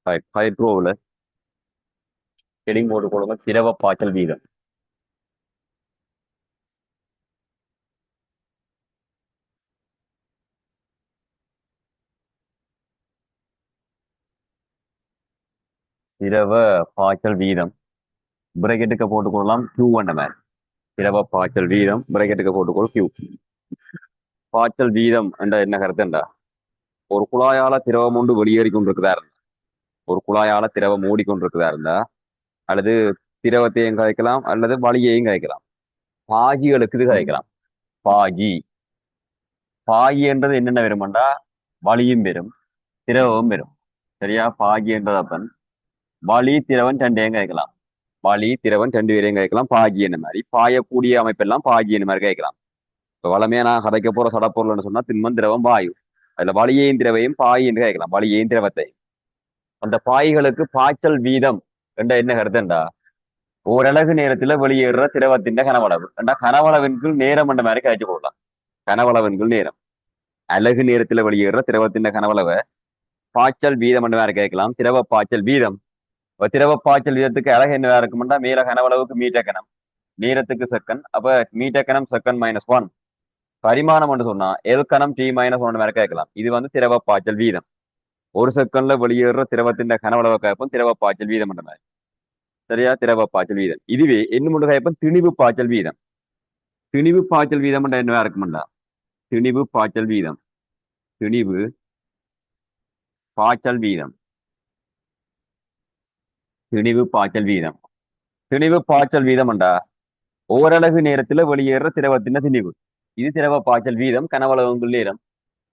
ஹைட்ரோவில் heading போட்டு கொடுங்க திரவ பாய்ச்சல் வீதம். திரவ பாய்ச்சல் வீதம் பிரகெட்டுக்கு போட்டுக்கொள்ளலாம் கியூ என்ற மாதிரி. திரவ பாய்ச்சல் வீதம் பிரகெட்டுக்கு போட்டுக்கொள் கியூ. பாய்ச்சல் வீதம் என்ற என்ன கருத்துண்டா, ஒரு குழாயால திரவம் ஒன்று வெளியேறி கொண்டிருக்கிறதா இருந்தா, ஒரு குழாயால திரவம் மூடிக்கொண்டிருக்கிறதா இருந்தா, அல்லது திரவத்தையும் கதைக்கலாம் அல்லது வளியையும் கதைக்கலாம். பாஜிகளுக்கு இது கதைக்கலாம். பாஜி. பாகி என்றது என்னென்ன வருமெண்டா, வளியும் பெறும் திரவமும் பெறும். சரியா? பாகி என்றதப்பன் வளி திரவன் ரெண்டையும் கதைக்கலாம். வளி திரவன் ரெண்டு பேரையும் கதைக்கலாம். பாகி என்ன மாதிரி பாயக்கூடிய அமைப்பெல்லாம் பாகி என்ன மாதிரி கதைக்கலாம். இப்போ வளமையா நான் கதைக்க போற சடப்பொருள்னு சொன்னா திண்மம் திரவம் வாயு. அதுல வளியையும் திரவையும் பாய் என்று கேட்கலாம். வளியையும் திரவத்தையும். அந்த பாய்களுக்கு பாய்ச்சல் வீதம் என்ற என்ன கருத்துண்டா, ஓரளவு நேரத்துல வெளியேறுற திரவத்தின் கனவளவு ஏண்டா கனவளவின் கீழ் நேரம் என்ற மாதிரி கழிச்சு கொள்ளலாம். கனவளவின் கீழ் நேரம். அலகு நேரத்துல வெளியேறுற திரவத்தின் கனவளவை பாய்ச்சல் வீதம் என்ற மாதிரி கேட்கலாம். திரவ பாய்ச்சல் வீதம். இப்ப திரவ பாய்ச்சல் வீதத்துக்கு அழகு என்ன இருக்கும்னா, மேல கனவளவுக்கு மீட்டர் கணம், நேரத்துக்கு செகண்ட். அப்ப மீட்டர் கணம் செகண்ட் -1. பரிமாணம் என்று சொன்னா எல் கணம் T-1 மாதிரி கேட்கலாம். இது வந்து திரவ பாய்ச்சல் வீதம். ஒரு செகண்ட்ல வெளியேற திரவத்தின் கனவளவு கேட்போம் திரவ பாய்ச்சல் வீதம் என்ற மாதிரி. சரியா? திரவ பாய்ச்சல் வீதம். இதுவே இன்னும் ஒன்று கேட்போம் திணிவு பாய்ச்சல் வீதம். திணிவு பாய்ச்சல் வீதம் என்ற என்ன இருக்கும்டா, திணிவு பாய்ச்சல் வீதம். திணிவு பாய்ச்சல் வீதம். திணிவு பாய்ச்சல் வீதம். திணிவு பாய்ச்சல் வீதம் என்றா ஓரளவு நேரத்துல வெளியேற திரவத்தின் திணிவு. இது திரவ பாய்ச்சல் வீதம் கனவளவுங்குள் நேரம்.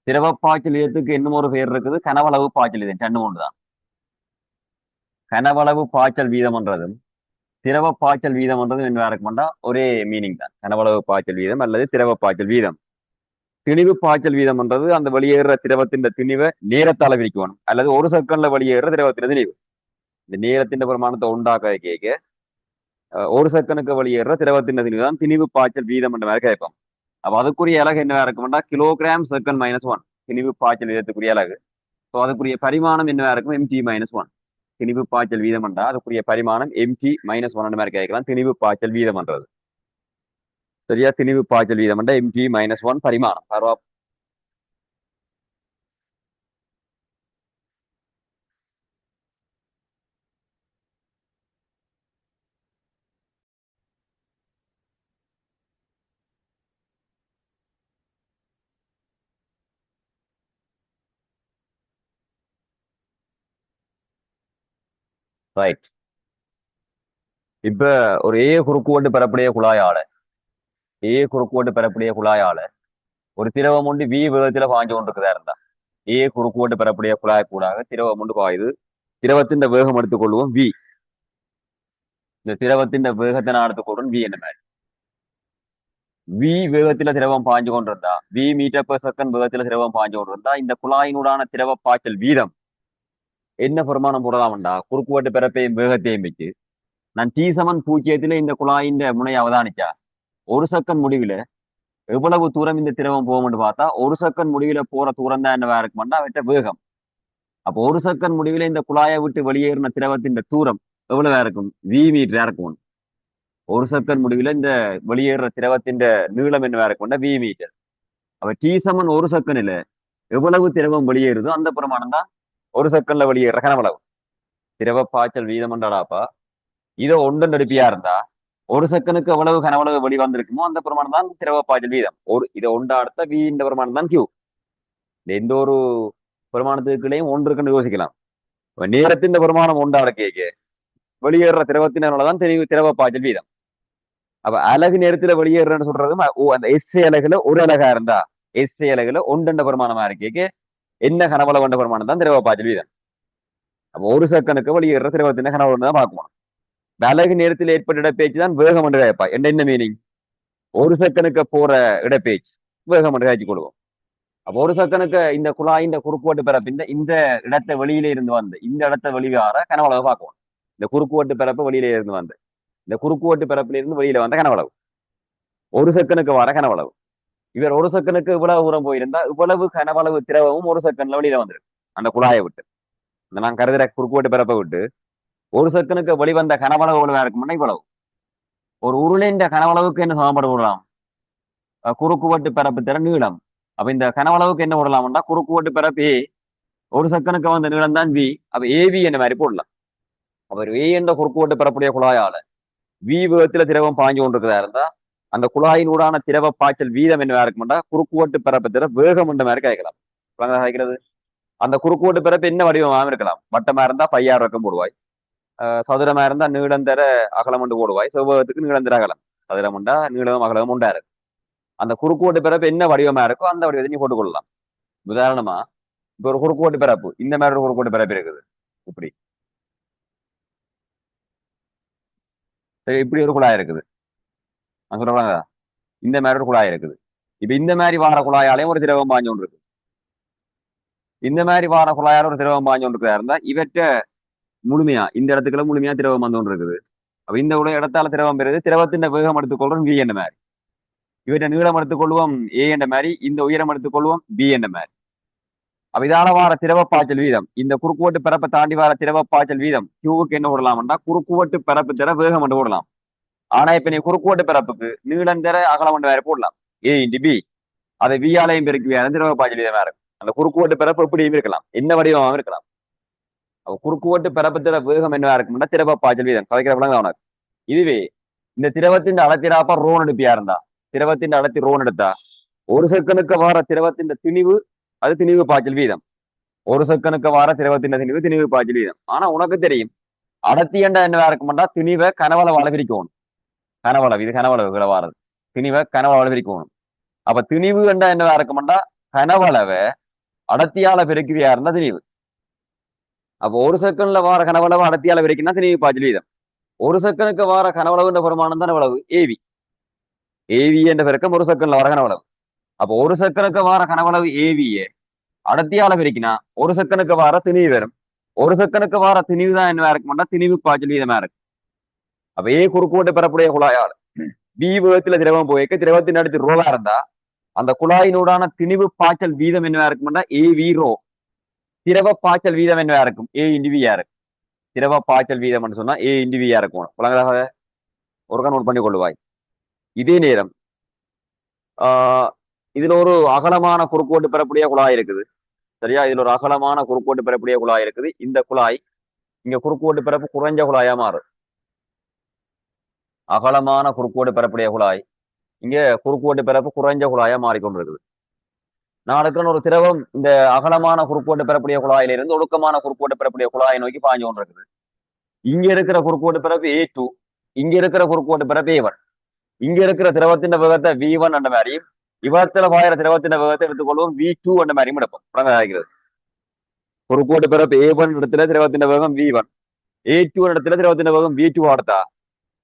திரவ பாய்ச்சல் வீதத்துக்கு இன்னும் ஒரு பேர் இருக்குது, கனவளவு பாய்ச்சல் வீதம். ரெண்டு ஒன்று தான். கனவளவு பாய்ச்சல் வீதம்ன்றதும் திரவ பாய்ச்சல் வீதம்ன்றதும் என்ன இருக்கும்டா, ஒரே மீனிங் தான். கனவளவு பாய்ச்சல் வீதம் அல்லது திரவ பாய்ச்சல் வீதம். திணிவு பாய்ச்சல் வீதம்ன்றது அந்த வெளியேற திரவத்தின் திணிவை நேரத்தால பிரிக்கணும், அல்லது ஒரு செகண்ட்ல வெளியேற திரவத்தின் திணிவு. இந்த நேரத்தின் பிரமாணத்தை உண்டாக்க கேட்க ஒரு செகண்டுக்கு வெளியேற திரவத்தின் திணிவு தான் திணிவு பாய்ச்சல் வீதம் என்ற மாதிரி கேட்போம். அப்ப அதுக்குரிய அலகு என்ன இருக்கும்டா, கிலோகிராம் செகண்ட் -1. திணிவு பாய்ச்சல் வீதத்துக்குரிய அலகு. ஸோ அதுக்குரிய பரிமாணம் என்ன இருக்கும், MT-1. திணிவு பாய்ச்சல் வீதம் என்றா அதுக்குரிய பரிமாணம் MT-1 மாதிரி கேட்கலாம். திணிவு பாய்ச்சல் வீதம் என்றது. சரியா? திணிவு பாய்ச்சல் வீதம் என்ற MT-1 பரிமாணம். ரைட். இப்ப ஒரு குறுக்குவெட்டு பெறக்கூடிய குழாயால குறுக்குவெட்டு பெறக்கூடிய குழாயால ஒரு திரவம் ஒன்று V வேகத்துல பாய்ஞ்சு கொண்டிருக்கிறதா இருந்தா, குறுக்குவெட்டு பெறக்கூடிய குழாய் கூடாக திரவம் ஒன்று பாயுது. திரவத்தின் வேகம் எடுத்துக்கொள்வோம் V. இந்த திரவத்தின் வேகத்தை நான் எடுத்துக்கொள்றேன் V என்ன மாதிரி. V வேகத்துல திரவம் பாய்ஞ்சு கொண்டிருந்தா, V மீட்டர்/செகண்ட் வேகத்துல திரவம் பாய்ஞ்சு கொண்டிருந்தா, இந்த குழாயினூடான திரவ பாய்ச்சல் வீதம் என்ன பிரமாணம் போடலாம்டா, குறுக்குவெட்டு பிறப்பையும் வேகத்தையும் வச்சு நான் T=0 இந்த குழாயின் முனையை அவதானிச்சா, ஒரு செகண்ட் முடிவுல எவ்வளவு தூரம் இந்த திரவம் போகும்னு பார்த்தா, ஒரு செகண்ட் முடிவுல போற தூரம் தான் என்னவா இருக்கும்டா அவற்ற வேகம். அப்போ ஒரு செகண்ட் முடிவுல இந்த குழாயை விட்டு வெளியேறின திரவத்தின் தூரம் எவ்வளவா இருக்கும், V மீட்டரா இருக்கும். ஒரு செகண்ட் முடிவுல இந்த வெளியேற திரவத்தின் நீளம் என்னவா இருக்கும்டா, V மீட்டர். அப்ப ஒரு செகண்ட்ல எவ்வளவு திரவம் வெளியேறுதோ அந்த பிரமாணம் தான் ஒரு செகண்ட்ல வெளியேற கனவளவு. திரவ பாய்ச்சல் வீதம் என்றாப்பா இதை ஒன்றன் எடுப்பியா இருந்தா ஒரு செகண்டுக்கு எவ்வளவு கனவளவு வெளி வந்திருக்குமோ அந்த பிரமாணம் தான் திரவ பாய்ச்சல் வீதம். இதை ஒன்றா அடுத்த V இந்த பிரமாணம் தான் Q. எந்த ஒரு பிரமாணத்துக்குள்ளேயும் ஒன்று இருக்குன்னு யோசிக்கலாம். நேரத்தின் பிரமாணம் ஒன்றாட கேட்க வெளியேற திரவத்தினாலதான் திரவ பாய்ச்சல் வீதம். அப்ப அலகு நேரத்துல வெளியேறன்னு சொல்றது அந்த எஸ்ஐ அலகுல ஒரு அலகா இருந்தா எஸ்ஐ அலகுல ஒன்றண்ட பிரமாணமா இருக்கேக்கு என்ன கனவளவு வந்த பிரமாணம் தான் திரவ பாய்ச்சல் வீதம். அப்ப ஒரு செகண்டுக்கு வெளியேற திரவத்தின் கனவளவு தான் பார்க்கணும். அலகு நேரத்தில் ஏற்பட்ட இடப்பெயர்ச்சி தான் வேகம் என்று கேட்பா. என்ன மீனிங், ஒரு செகண்டுக்கு போற இடப்பெயர்ச்சி வேகம் என்று காய்ச்சி கொள்வோம். அப்போ ஒரு செகண்டுக்கு இந்த குழாய் இந்த குறுக்குவெட்டு பிறப்பு இந்த இடத்தை வெளியில இருந்து வந்து இந்த இடத்தை வெளிவார கனவளவு பார்க்கணும். இந்த குறுக்குவெட்டு பிறப்பு வெளியில இருந்து வந்து இந்த குறுக்குவெட்டு பிறப்பில இருந்து வெளியில வந்த கனவளவு ஒரு செகண்டுக்கு வர கனவளவு. இவர் ஒரு செகண்டுக்கு இவ்வளவு தூரம் போயிருந்தா இவ்வளவு கனவளவு திரவமும் ஒரு செகண்ட்ல வெளியில வந்துருக்கு அந்த குழாயை விட்டு. இந்த நான் கருதுற குறுக்குவெட்டு பரப்பை விட்டு ஒரு செகனுக்கு வெளிவந்த கனவளவு எவ்வளவு இருக்கும்னா இவ்வளவு. ஒரு உருளைன்ற கனவளவுக்கு என்ன சமன்பாடு விடலாம்? குறுக்குவெட்டு பரப்பு தர நீளம். அப்ப இந்த கனவளவுக்கு என்ன விடலாம்னா குறுக்குவெட்டு பரப்பு ஏ, ஒரு செகனுக்கு வந்த நீளம் தான் வி. அப்ப ஏவி என்ற மாதிரி போடலாம். அவர் ஏ என்ற குறுக்குவெட்டு பரப்புடைய குழாயால வி வேகத்துல திரவம் பாஞ்சு கொண்டிருக்கிறதா இருந்தா அந்த குழாயினூடான திரவ பாய்ச்சல் வீதம் என்ன இருக்கும்னா குறுக்குவெட்டு பரப்பு தர வேகம் என்ற மாதிரி கேட்கலாம். கேட்கிறது அந்த குறுக்குவெட்டு பரப்பு என்ன வடிவமாக இருக்கலாம்? வட்டமா இருந்தா பையாறு ரக்கம் போடுவாய், சதுரமா இருந்தா நீளம் தர அகலம் கொண்டு போடுவாய், செவ்வகத்துக்கு நீளம் தர அகலம், சதுரம் உண்டா நீளம் அகலம் உண்டா இருக்கு. அந்த குறுக்குவெட்டு பிறப்பு என்ன வடிவமா இருக்கோ அந்த வடிவத்தை நீ போட்டுக்கொள்ளலாம். உதாரணமா இப்ப ஒரு குறுக்குவெட்டு பிறப்பு இந்த மாதிரி ஒரு குறுக்குவெட்டு பிறப்பு இருக்குது. இப்படி இப்படி ஒரு குழாய் இருக்குது. நான் சொல்றாங்க இந்த மாதிரி ஒரு குழாய் இருக்குது. இப்ப இந்த மாதிரி வார குழாயாலையும் ஒரு திரவம் பாஞ்சு கொண்டு இருக்கு. இந்த மாதிரி வார குழாயால ஒரு திரவம் பாஞ்சு கொண்டு இருக்கிறதா இருந்தா இவற்ற முழுமையா இந்த இடத்துக்குள்ள முழுமையா திரவம் வந்து கொண்டு இருக்குது. அப்ப இந்த உடைய இடத்தால திரவம் பெறுது, திரவத்தின் வேகம் எடுத்துக்கொள்றோம் வி என்ற மாதிரி, இவற்றை நீளம் எடுத்துக்கொள்வோம் ஏ என்ற மாதிரி, இந்த உயரம் எடுத்துக்கொள்வோம் பி என்ற மாதிரி. அப்ப இதால வார திரவ பாய்ச்சல் வீதம், இந்த குறுக்குவெட்டு பரப்பை தாண்டி வார திரவ பாய்ச்சல் வீதம் கியூவுக்கு என்ன விடலாம்னா குறுக்குவெட்டு பரப்பு தர வேகம் என்று விடலாம். ஆனா இப்ப நீ குறுக்குவெட்டு பரப்புக்கு நீளம் தர அகலம் என்று வேற போடலாம், ஏ இன்டி பி. அதை வியாலையும் பெருக்கி திரவ பாய்ச்சல் வீதம் வேற. அந்த குறுக்குவெட்டு பரப்பு எப்படியும் இருக்கலாம், என்ன வடிவமாகவும் இருக்கலாம். அப்ப குறுக்குவெட்டு பரப்பு தர வேகம் என்ன இருக்கும்னா திரவ பாய்ச்சல் வீதம் கலைக்கிற விளங்க உனக்கு. இதுவே இந்த திரவத்தின் அடர்த்திராப்பா ரோன் எடுப்பியா இருந்தா, திரவத்தின் அடர்த்தி ரோன் எடுத்தா ஒரு செகனுக்கு வார திரவத்தின் திணிவு அது திணிவு பாய்ச்சல் வீதம். ஒரு செகனுக்கு வார திரவத்தின் திணிவு திணிவு பாய்ச்சல் வீதம். ஆனா உனக்கு தெரியும் அடர்த்தி என்ற என்ன இருக்கும்டா திணிவை கனவளவு அளவிரிக்கணும். கனவளவு இது கனவளவுகளை வாரது, திணிவை கனவளவு பிரிக்கணும். அப்ப திணிவு என்ற என்ன இருக்கும்டா கனவளவை அடர்த்தியால பெருக்குவியா இருந்தா திணிவு. அப்போ ஒரு செகண்ட்ல வார கனவளவு அடர்த்தியால பெருக்கினா திணிவு பாய்ச்சல் வீதம். ஒரு செகனுக்கு வார கனவளவு என்ற பெருமானம் தான் எவ்வளவு? ஏவி. ஏவி என்ற பெருக்கம் ஒரு செகண்ட்ல வர கனவளவு. அப்போ ஒரு செகனுக்கு வார கனவளவு ஏவியே அடர்த்தியால பிரிக்கினா ஒரு செகனுக்கு வார திணிவு வரும். ஒரு செகனுக்கு வார திணிவு தான் என்ன இருக்கும்னா திணிவு பாய்ச்சல் வீதமா இருக்கு. அப்ப ஏ குறுக்குவெட்டு பெறக்கூடிய குழாயால் பி வேகத்துல திரவம் போய்க்க திரவத்தின் அடுத்து ரோவா இருந்தா அந்த குழாயினூடான திணிவு பாய்ச்சல் வீதம் என்னவா இருக்கும்னா ஏ வி ரோ. திரவ பாய்ச்சல் வீதம் என்னவா இருக்கும்? ஏ இண்டிவியா இருக்கு. திரவ பாய்ச்சல் வீதம் சொன்னா ஏ இண்டிவியா இருக்கும். குழந்தைகளாக ஒரு நோட் பண்ணி கொள்ளுவாய். இதே நேரம் இதுல ஒரு அகலமான குறுக்குவெட்டு பெறக்கூடிய குழாய் இருக்குது. சரியா? இதுல ஒரு அகலமான குறுக்குவெட்டு பெறக்கூடிய குழாய் இருக்குது. இந்த குழாய் இங்க குறுக்குவெட்டு பிறப்பு குறைஞ்ச குழாயா மாறும். அகலமான குறுக்குவெட்டு பெறக்கூடிய குழாய் இங்க குறுக்குவெட்டு பிறப்பு குறைஞ்ச குழாயா மாறிக்கொண்டிருக்குது. நாளுக்குன்னு ஒரு திரவம் இந்த அகலமான குறுக்குவெட்டு பெறக்கூடிய குழாயிலிருந்து ஒடுக்கமான குறுக்குவெட்டு பெறக்கூடிய குழாயை நோக்கி பாஞ்சு கொண்டிருக்குது. இங்க இருக்கிற குறுக்குவெட்டு பிறப்பு A2, இங்க இருக்கிற குறுக்குவெட்டு பிறப்பு A1. இங்க இருக்கிற திரவத்தின் வேகத்தை V1 என்ற மாதிரியும் இவத்துல பாயிர திரவத்தின் வேகத்தை எடுத்துக்கொள்வோம் V2 என்ற மாதிரியும் எடுப்போம். ஆகிறது குறுக்குவெட்டு பிறப்பு A1 இடத்துல திரவத்தின் வேகம் V1, A2 இடத்துல திரவத்தின் வேகம் V2 அடுத்தா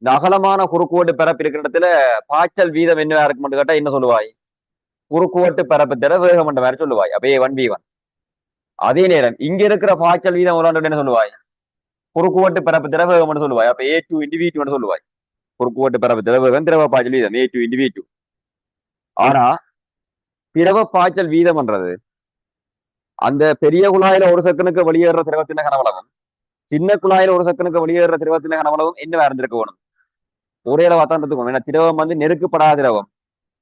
இந்த அகலமான குறுக்குவெட்டு பிறப்பு இருக்கிற இடத்துல பாய்ச்சல் வீதம் என்ன இருக்கும்னு கேட்டா என்ன சொல்லுவாய்? குறுக்குவெட்டு பிறப்பு தர வேகம் என்ற மாதிரி சொல்லுவாய். அப்ப A1 V1. அதே நேரம் இங்க இருக்கிற பாய்ச்சல் வீதம் என்ன சொல்லுவாய்? குறுக்குவெட்டு பிறப்பு தர வேகம் சொல்லுவாய். அப்ப A2 இன்டு V2 சொல்லுவாய். குறுக்குவெட்டு பிறப்பு தர வேகம் திரவ பாய்ச்சல் வீதம் A2 இன்டு V2. ஆனா திரவ பாய்ச்சல் வீதம் என்றது அந்த பெரிய குழாயில ஒரு செகனுக்கு வெளியேற திரவத்தின் கனவளவும் சின்ன குழாயில ஒரு செகனுக்கு வெளியேற திரவத்தின் கனவளவும் என்ன இருந்திருக்க வேணும்? ஒரே அளவா தான் இருக்கும். ஏன்னா திரவம் நெருக்கப்படாத திரவம்,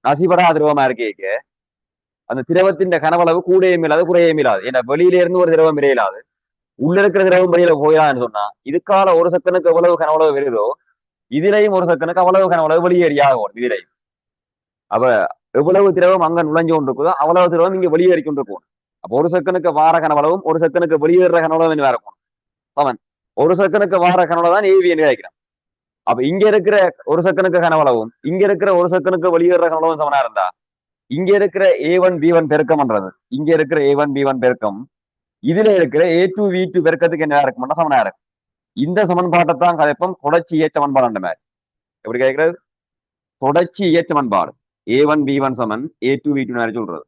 நசிபடாத திரவமா இருக்கே அந்த திரவத்தின் கனவளவு கூடையும் இல்லாது குறையும் இல்லாது. ஏன்னா வெளியில இருந்து ஒரு திரவம் இறையிலாது, உள்ள இருக்கிற திரவம் வெளியில போயிடான்னு சொன்னா இதுக்கால ஒரு செகனுக்கு எவ்வளவு கனவளவு வருதோ இதுலையும் ஒரு செகனுக்கு அவ்வளவு கனவளவு வெளியேறியாகும். இதுலையும் அப்ப எவ்வளவு திரவம் அங்க நுழைஞ்சு கொண்டு இருக்குதோ அவ்வளவு திரவம் இங்க வெளியேறி கொண்டு இருக்கும். அப்ப ஒரு செகனுக்கு வார கனவளவும் ஒரு செகனுக்கு வெளியேற கனவளவும் வேற இருக்கும். அவன் ஒரு செகனுக்கு வார கனவளவு தான் ஏவி என்று கிடைக்கிறான். அப்ப இங்க இருக்கிற ஒரு செகனுக்கு கனவளவும் இங்க இருக்கிற ஒரு செகனுக்கு வெளியேற கனவளவும் சமனா இருந்தா இங்க இருக்கிற A1 B1 பெருக்கம்ன்றது இங்க இருக்கிற A1 B1 பெருக்கம் இதுல இருக்கிற A2 V2 பெருக்கத்துக்கு என்ன இருக்கும்னா சமனா இருக்கும். இந்த சமன்பாட்டை தான் கதைப்போம் தொடர்ச்சி இயற்ற சமன்பாடு மாதிரி. எப்படி கேட்கிறது? தொடர்ச்சி இயற்ற சமன்பாடு A1 B1 சமன் A2 V2 சொல்றது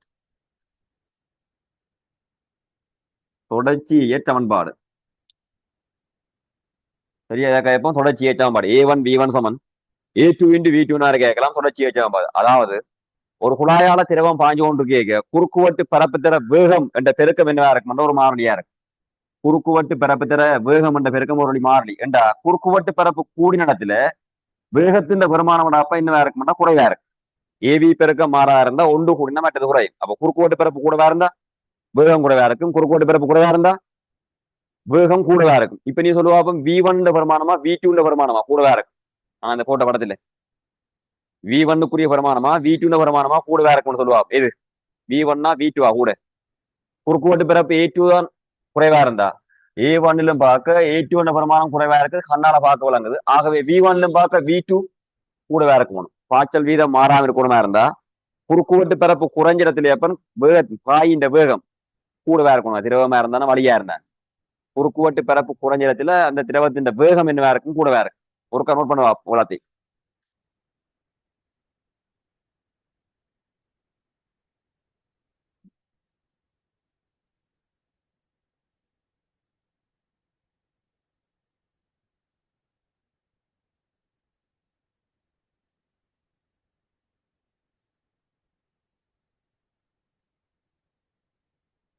தொடர்ச்சி இயற்ற சமன்பாடு. சரியா? கேட்போம் தொடர்ச்சி இயற்ற சமன்பாடு A1 B1 சமன் A2 இன்டு V2 கேட்கலாம். தொடர்ச்சி இயற்ற சமன்பாடு அதாவது ஒரு குழாயால திரவம் பாஞ்சு கொண்டு கேட்க குறுக்குவெட்டு பரப்பு தர வேகம் என்ற பெருக்கம் என்னவா இருக்கும்? ஒரு மாறிலியா இருக்கு. குறுக்குவெட்டு பரப்பு தர வேகம் என்ற பெருக்கம் ஒரு மாறிலி என்றா குறுக்குவெட்டு பரப்பு கூடின இடத்துல வேகத்தின் பெருமானம் அப்ப என்ன இருக்கும்னா குறைவா இருக்கு. ஏவி பெருக்கம் மாறா இருந்தா ஒன்று கூடினா மற்றது குறையும். அப்ப குறுக்குவெட்டு பரப்பு கூடவா இருந்தா வேகம் கூடவா இருக்கும். குறுக்குவெட்டு பரப்பு கூடவா இருந்தா வேகம் கூடவா இருக்கும். இப்ப நீ சொல்லுவா V1 பெருமானமா V2 பெருமானமா கூடவா இருக்கும். அந்த போட்ட படத்துல V1க்குரிய பெருமானமா V2 பெருமானமா கூடவா இருக்கும்னு சொல்லுவா. எது V1 V2 கூட குறுக்குவெட்டு பிறப்பு A2 தான் குறைவா இருந்தா A1லும் பார்க்க A2 பிரமாணம் குறைவா இருக்கு, கண்ணால பார்க்க விளங்குது. ஆகவே V1லும் பார்க்க V2 கூடவா இருக்கணும். பாய்ச்சல் வீதம் மாறாம இருக்கணுமா இருந்தா குறுக்குவெட்டு பிறப்பு குறைஞ்ச இடத்துல எப்ப பாயின் வேகம் கூடவா இருக்கணும். திரவமா இருந்தாலும் வழியா இருந்தான் குறுக்குவெட்டு பிறப்பு குறைஞ்ச இடத்துல அந்த திரவத்தின் வேகம் என்னவா இருக்கும் கூடவா இருக்கும். ஒரு கன்வெர்ட் பண்ணுவா உலகத்தை.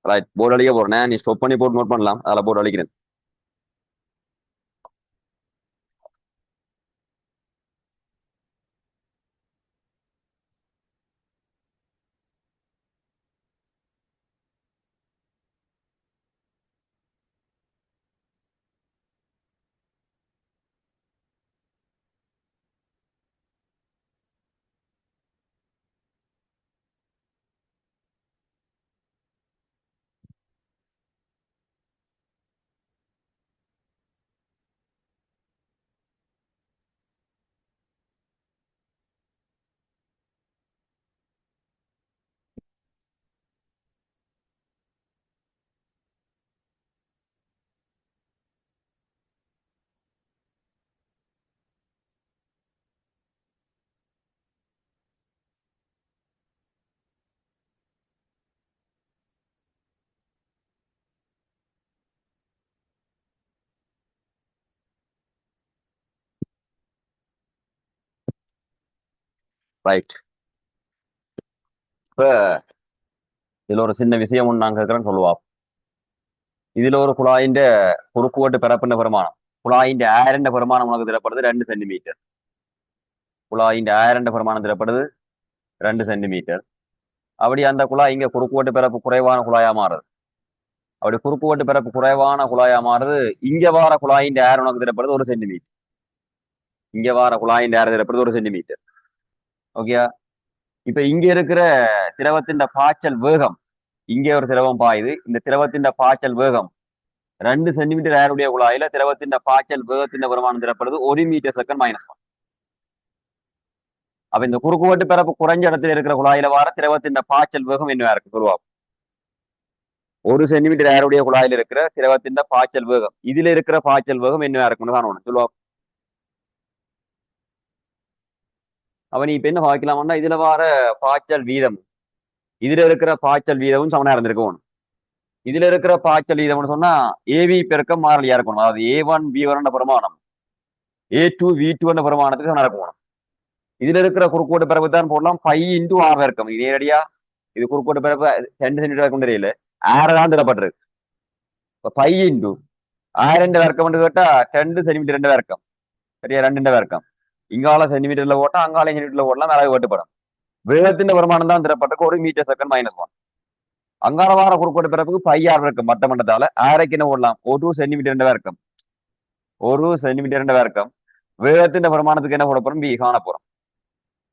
ரைட் போர்டு அழிக்க போறேன். நீ ஸ்டாப் பண்ணி போட்டு நோட் பண்ணலாம். அதில் போர்டு அழிக்கிறேன். ரைட். இப்ப இதுல ஒரு சின்ன விஷயம் ஒன்று நான் கேட்கிறேன்னு சொல்லுவா. இதுல ஒரு குழாயின் குறுக்குவெட்டு பிறப்பின பெருமானம் குழாயின் ஆரண்ட பெருமானம் உனக்கு தரப்படுது 2 சென்டிமீட்டர். குழாயின் ஆரண்ட பெருமானம் தரப்படுது 2 சென்டிமீட்டர். அப்படி அந்த குழாய் இங்க குறுக்குவெட்டு பிறப்பு குறைவான குழாயா மாறுது. அப்படி குறுக்குவெட்டு பிறப்பு குறைவான குழாயா மாறுது. இங்க வார குழாயின் ஏர் உனக்கு தரப்படுது 1 சென்டிமீட்டர். இங்க வார குழாயின் ஏர் தரப்படுது 1 சென்டிமீட்டர். ஓகே. இப்ப இங்க இருக்கிற திரவத்தின் பாய்ச்சல் வேகம், இங்கே ஒரு திரவம் பாயுது. இந்த திரவத்தின் பாய்ச்சல் வேகம் 2 சென்டிமீட்டர் ஏருடைய குழாயில திரவத்தின் பாய்ச்சல் வேகத்தின் பெருமானம் தரப்படுது 1 மீட்டர்/செகண்ட் -1. அப்ப இந்த குறுக்குவெட்டு பிறப்பு குறைஞ்ச இடத்துல இருக்கிற குழாயில வார திரவத்தின் பாய்ச்சல் வேகம் என்னவா இருக்கு சொல்லுவா. 1 சென்டிமீட்டர் ஏருடைய குழாயில இருக்கிற திரவத்தின் பாய்ச்சல் வேகம், இதுல இருக்கிற பாய்ச்சல் வேகம் என்னவா இருக்குன்னு தான் ஒண்ணு சொல்லுவா. அவன் இப்ப என்ன பாய்க்கலாம்னா இதுல வார பாய்ச்சல் வீதம், இதுல இருக்கிற பாய்ச்சல் வீதமும் சமனா இருந்திருக்கும். இதுல இருக்கிற பாய்ச்சல் வீதம்னு சொன்னா ஏவி பெருக்கம் மாறலியா இருக்கணும். அதாவது A1 V1 பிரமாணம் A2 V2 பிரமாணத்துக்கு சமனா இருக்கணும். இதுல இருக்கிற குறுக்கோட்டு பிறப்பு தான் போடலாம் π × R வர்க்கம். இது நேரடியா இது குறுக்கோட்டு பிறப்பு 2 சென்டிமீட்டர் இருக்கும் தெரியல, ஆறு தான் தரப்பட்டிருக்கு. இப்ப π × R வர்க்கம் கேட்டா 2 சென்டிமீட்டர் வர்க்கம் சரியா, 2 வர்க்கம். இங்கால சென்டிமீட்டர்ல போட்டா அங்கால சென்டிமீட்டர்ல போடலாம். அளவு வேட்டுப்படும். வேகத்தின் வருமானம் தான் தரப்பட்டிருக்கு 1 மீட்டர்/செகண்ட் -1. அங்கால வார குறுக்கோட்டு பிறப்புக்கு π R வர்க்கம் மட்ட மட்டத்தால ஆரைக்கு என்ன போடலாம் 1 சென்டிமீட்டர் வர்க்கம். 1 சென்டிமீட்டர் வர்க்கம். வேகத்தின் வருமானத்துக்கு என்ன போட போறோம் பி காண போறோம்.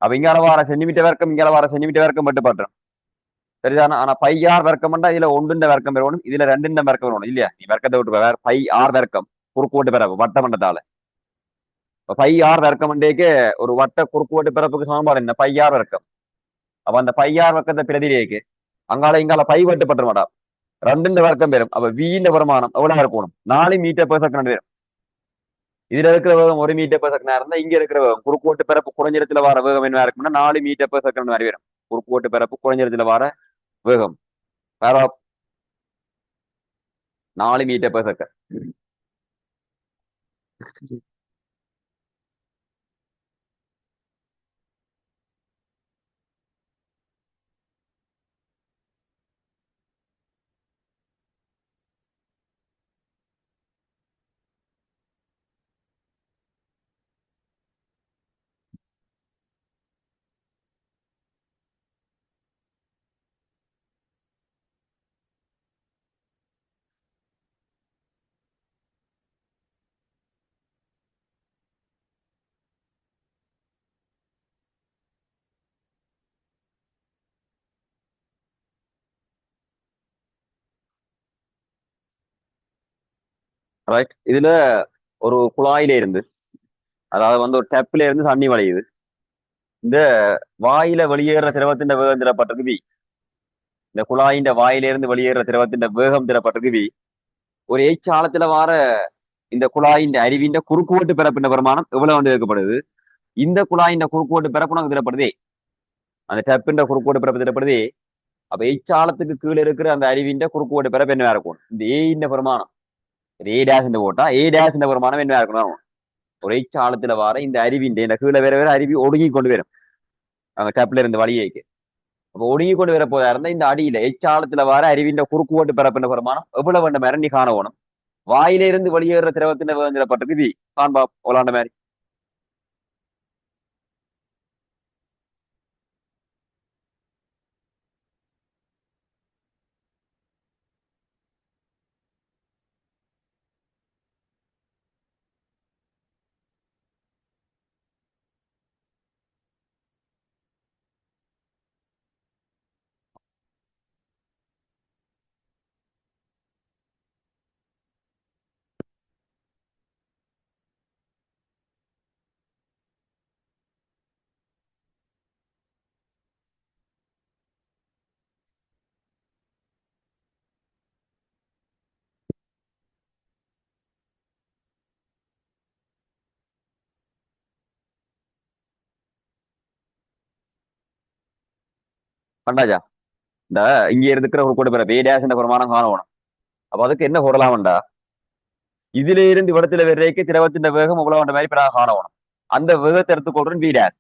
அப்ப இங்கால வார சென்டிமீட்டர் வர்க்கம் இங்கால வார சென்டிமீட்டர் வர்க்கம் வெட்டுப்பட்டுரும் சரிதானா. ஆனா π R வர்க்கம் இதுல 1 வர்க்கம் வரணும், இதுல 2 வர்க்கம் வரணும் இல்லையா. நீ வர்க்கத்தை விட்டு வேற π R வர்க்கம் குறுக்குவெட்டு பிறப்பு வட்ட மண்டத்தால π R வர்க்கம் ஒரு வட்ட குறுக்குவெட்டு பிறப்புக்கு சமன்பாடு என்ன π R வர்க்கம். அப்ப அந்த π R வர்க்கத்தை பிரதிரேக்கு அங்கால இங்கால பை வெட்டுப்பட்டுற மாட்டா, 2 வர்க்கம் பெறும். அப்ப V வருமானம் எவ்வளவு இருக்கணும் 4 மீட்டர்/செகண்ட் வரும். இதுல இருக்கிற வேகம் 1 மீட்டர்/செகண்ட் இருந்தா இங்க இருக்கிற வேகம் குறுக்குவெட்டு பிறப்பு குறைஞ்ச இடத்துல வர வேகம் என்ன இருக்கும்னா 4 மீட்டர்/செகண்ட் மாதிரி வரும். குறுக்குவெட்டு பிறப்பு குறைஞ்ச இடத்துல வர வேகம் வேற 4 மீட்டர்/செகண்ட். ரைட். இதுல ஒரு குழாயில இருந்து, அதாவது வந்து ஒரு டேப்ல இருந்து தண்ணி வழியுது. இந்த வாயில வெளியேற திரவத்தின் வேகம் திரப்பட்டிருக்கு வி. இந்த குழாயின் வாயில இருந்து வெளியேற திரவத்தின் வேகம் திரப்பட்டிருக்கு வி. ஒரு எச் ஆழத்துல வார இந்த குழாயின் அருவியின் குறுக்குவெட்டு பிறப்பின் பிரமாணம் எவ்வளவு வந்து வைக்கப்படுது. இந்த குழாயின் குறுக்குவெட்டு பிறப்பு நமக்கு திரப்படுதே, அந்த டெப்பின் குறுக்குவெட்டு பிறப்பு திரப்படுதே. அப்ப எச் ஆழத்துக்கு கீழே இருக்கிற அந்த அருவியின் குறுக்குவெட்டு பிறப்பு என்ன இருக்கும், இந்த ஏ பிரமாணம். ஏ டேஷ் போட்டா ஏ டேஷ் பிரமாணம் என்ன இருக்கணும், ஒரு எச் ஆழத்துல வார இந்த அருவியின் இந்த கீழே வேற வேற அருவி ஒடுங்கி கொண்டு வரும் அவங்க டேப்ல இருந்து வழியேக்கு. அப்ப ஒடுங்கி கொண்டு வர போதா இருந்தா இந்த அடியில எச் ஆழத்துல வார அருவியின் குறுக்குவெட்டு பிறப்பின் பிரமாணம் எவ்வளவு வேண்ட மாதிரி நீ காணணும். வாயில இருந்து வெளியேற திரவத்தின் வேகந்திரப்பட்டிருக்கு வி. காண்பா ஒலாண்ட மாதிரி கண்டாச்சா. இந்த இங்க இருக்கிற ஒரு கூட பேர வேடாஸ் என்ற பிரமாணம் காணணும். அப்ப அதுக்கு என்ன போடலாம்டா, இதுல இருந்து இடத்துல வரைக்கும் திரவத்தின் வேகம் எவ்வளவு மாதிரி பிறகு காணணும். அந்த வேகத்தை எடுத்துக்கொள்றேன் வீடாஸ்.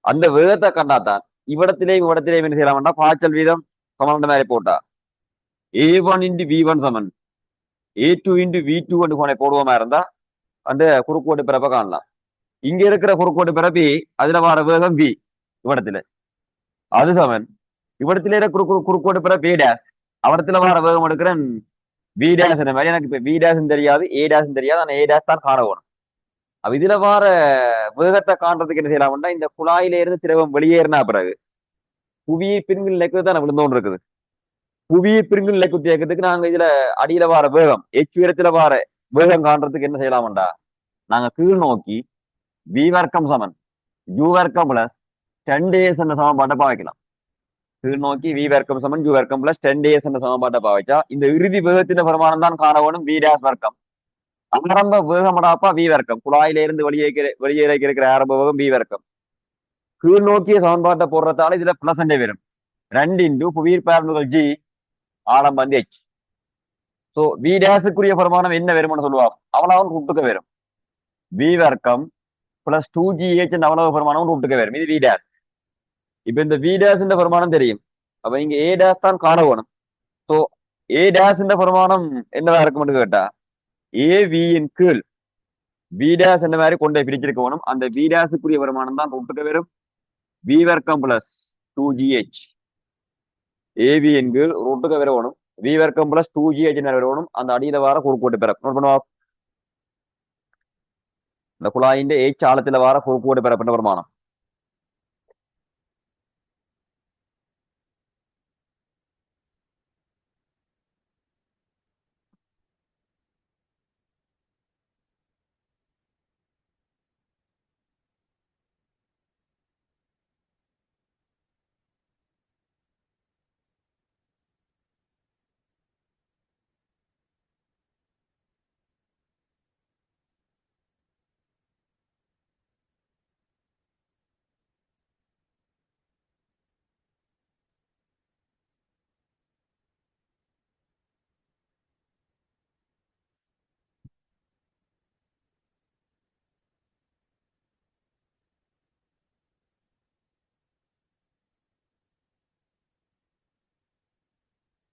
அந்த வேகத்தை கண்டாத்தான் இவ்விடத்திலேயும் என்ன செய்யலாம்டா, பாய்ச்சல் வீதம் சமன் மாதிரி போட்டா A1 × V1 சமன் A2 × V2 போடுவோமா இருந்தா அந்த குறுக்கோட்டு பிறப்பை காணலாம். இங்க இருக்கிற குறுக்கோட்டு பிறப்பி அதுல வர வேகம் V இவ்விடத்துல, அது சமன் இவ்விடத்துல இருக்கிற குறுக்கோட்டு பிறப்பு A டேஷ், அவடத்துல வர வேகம் எடுக்கிறேன் V டேஷ். மாதிரி எனக்கு இப்ப V டேஷ் தெரியாது A டேஷ் தெரியாது, ஆனா A டேஷ் தான் காண வேணும். அப்ப இதுல வார வேகத்தை காண்றதுக்கு என்ன செய்யலாம்னா, இந்த குழாயில இருந்து திரவம் வெளியேறினா பிறகு புவியை பிரிங்கில் நிலைக்கு தான் விழுந்தோன்னு இருக்குது. புவியை பிரிங்கில் நிலைக்கு தேக்கிறதுக்கு நாங்க இதுல அடியில வார வேகம் எச் உயரத்துல வார வேகம் காண்றதுக்கு என்ன செய்யலாம்டா, நாங்க கீழ் நோக்கி V வர்க்கம் சமன் U வர்க்கம் பிளஸ் 10 என்ற சமன்பாட்டை பாவிக்கலாம். கீழ் நோக்கி V வர்க்கம் சமன் U வர்க்கம் பிளஸ் 10 என்ற சமன்பாட்டை பாவிச்சா இந்த இறுதி வேகத்தின் பிரமாணம் தான் காண வேணும் V டேஷ் வர்க்கம். ஆரம்ப வேகமடாப்பா V வர்க்கம், குழாயில இருந்து வெளியே இருக்கிற ஆரம்ப வேகம் V வர்க்கம். கீழ் நோக்கிய சமன்பாட்டை போடுறதால இதுல பிளஸ் வரும். 2 இன்டு புவியீர் பரப்புகள் G, ஆழம் வந்து H. சோ V டேஷுக்குரிய பிரமாணம் என்ன வரும்னு சொல்லுவாங்க, அவ்வளவு ரூட்டுக்கு வரும். V வர்க்கம் பிளஸ் 2GH அவ்வளவு பிரமாணம் ரூட்டுக்கு வரும். இது V டேஷ். இப்ப இந்த V டேஷ் பிரமாணம் தெரியும். அப்ப இங்க A டேஷ் தான் காண வேணும். சோ A டேஷ் பிரமாணம் என்னவா இருக்கும்னு கேட்டா, AV இன் கீழ் V டேஷ் என்ன மாதிரி கொண்டே பிரிச்சிருக்க வேணும். அந்த V டேஷுக்குரிய பிரமாணம் தான் ரூட்டுக்கு வரும். V வர்க்கம் பிளஸ் 2GH AV இன் கீழ் ரூட்டுக்கு வரணும். V வர்க்கம் பிளஸ் 2GH வரணும். அந்த அடியில வர குறுக்கோட்டு பிறப்பு நோட் பண்ணுவா. இந்த குழாயின் H ஆழத்துல வர குறுக்கோட்டு பிறப்பின் பிரமாணம்.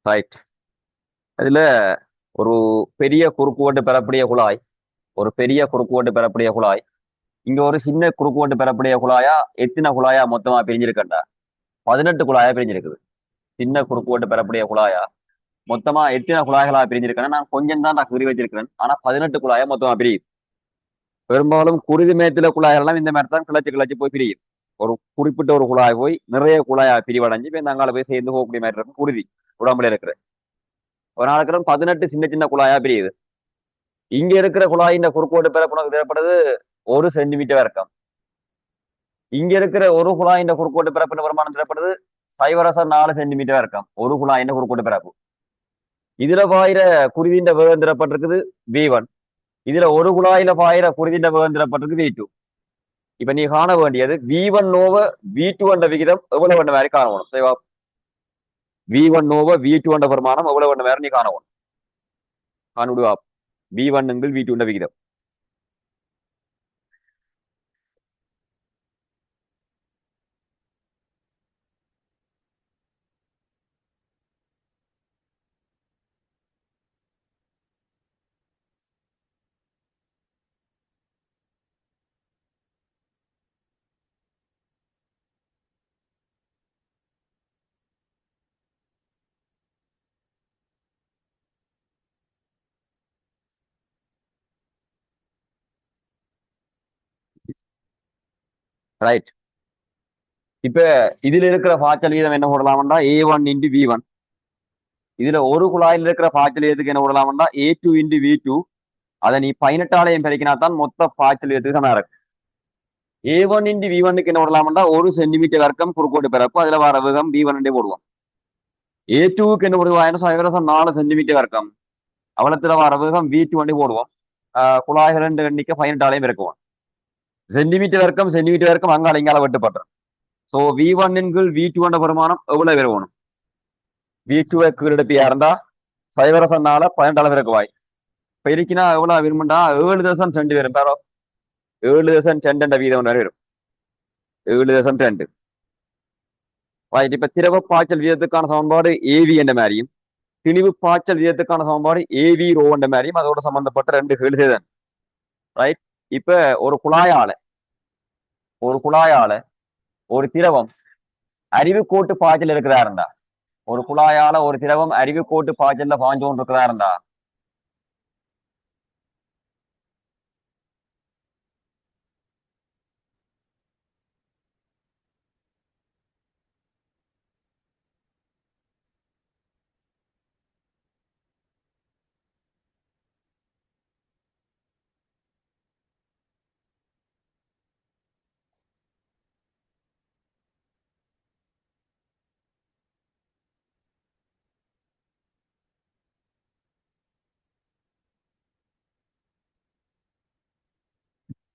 ரைட். அதுல ஒரு பெரிய குறுக்குவெட்டு பெறக்கூடிய குழாய், ஒரு பெரிய குறுக்குவெட்டு பெறக்கூடிய குழாய், இங்க ஒரு சின்ன குறுக்குவெட்டு பெறக்கூடிய குழாயா எத்தனை குழாயா மொத்தமா பிரிஞ்சிருக்கண்டா, 18 குழாயா பிரிஞ்சிருக்குது. சின்ன குறுக்குவெட்டு பெறக்கூடிய குழாயா மொத்தமா எத்தனை குழாய்களா பிரிஞ்சிருக்கேன், நான் கொஞ்சம் தான் நான் குறி வச்சிருக்கிறேன். ஆனா 18 குழாயா மொத்தமா பிரியுது. பெரும்பாலும் குருதி மேத்துல குழாய்கள் எல்லாம் இந்த மாதிரி தான் கிளச்சு கிளச்சு போய் பிரியுது. ஒரு குறிப்பிட்ட ஒரு குழாய் போய் நிறைய குழாயா பிரிவடைஞ்சு போய் அங்கால போய் சேர்ந்து போகக்கூடிய மாதிரி இருக்கும் குருதி உடம்புல இருக்கிற. ஒரு நாளுக்கு 18 சின்ன சின்ன குழாயா பிரியுது. இங்க இருக்கிற குழாயின் குறுக்கோட்டு பரப்பு தேவைப்படுது 1 சென்டிமீட்டர் வரைக்கும். இங்க இருக்கிற ஒரு குழாயின் குறுக்கோட்டு பரப்பின வருமானம் தேவைப்படுது 0,4 சென்டிமீட்டர் வரைக்கும் ஒரு குழாயின் குறுக்கோட்டு பரப்பு. இதுல பாயிர குருதியின் வேகம் தரப்பட்டிருக்குது V1. இதுல ஒரு குழாயில பாயிர குருதியின் வேகம் தரப்பட்டிருக்கு V2. இப்ப நீ காண வேண்டியது V1 over V2 என்ற விகிதம் எவ்வளவு என்ற மாதிரி காணணும். சரிவா? V1 over V2 என்ற பெருமானம் எவ்வளவு என்ற மாதிரி நீ காணணும். காணுடுவா V1 V2 என்ற விகிதம். ரைட். இப்ப இதுல இருக்கிற பாய்ச்சல் வீதம் என்ன போடலாம்னா A1 into V1. இதுல ஒரு குழாயில் இருக்கிற பாய்ச்சல் வீதத்துக்கு என்ன போடலாம்னா A2 into V2. அதை நீ 18ஆலையும் பெருக்கினா தான் மொத்த பாய்ச்சல் வீதத்துக்கு சமம் இருக்கும். A1 into V1க்கு என்ன போடலாம்னா 1 சென்டிமீட்டர் வர்க்கம் குறுக்கோட்டு பிறப்பு அதுல வர வேகம் V1 போடுவோம். A2க்கு என்ன போடுவாங்க 4 சென்டிமீட்டர் வர்க்கம் அவலத்துல வர வேகம் V2 போடுவோம். குழாய்கள் எண்ணிக்கை 18ஆலையும் பெருக்குவோம். சென்டிமீட்டர் வர்க்கம் அங்கால இங்கால வெட்டுப்பட்டுரும். ஸோ V1 V2 என்ற பெருமானம் எவ்வளவு பெறணும்? V2 கீழெடுப்பியா இருந்தா 0,4 பெருக்குவாய். இப்ப இருக்கினா எவ்வளவு விரும்புண்டா 7.2 வரும். பேரோ 7.2 என்ற வீதம் வரை வரும். 7.2. ரைட். இப்ப திரவ பாய்ச்சல் வீதத்துக்கான சமன்பாடு AV என்ற மாதிரியும் திணிவு பாய்ச்சல் வீதத்துக்கான சமன்பாடு AV ரோ என்ற மாதிரியும் அதோட சம்பந்தப்பட்ட 2 கேள்வி செய்தேன். ரைட். இப்ப ஒரு குழாயால ஒரு திரவம் அறிவு கோட்டு பாய்ச்சல் இருக்கிறதா இருந்தா ஒரு குழாயால ஒரு திரவம் அறிவு கோட்டு பாய்ச்சல்ல பாஞ்சு கொண்டு இருக்கிறதா இருந்தா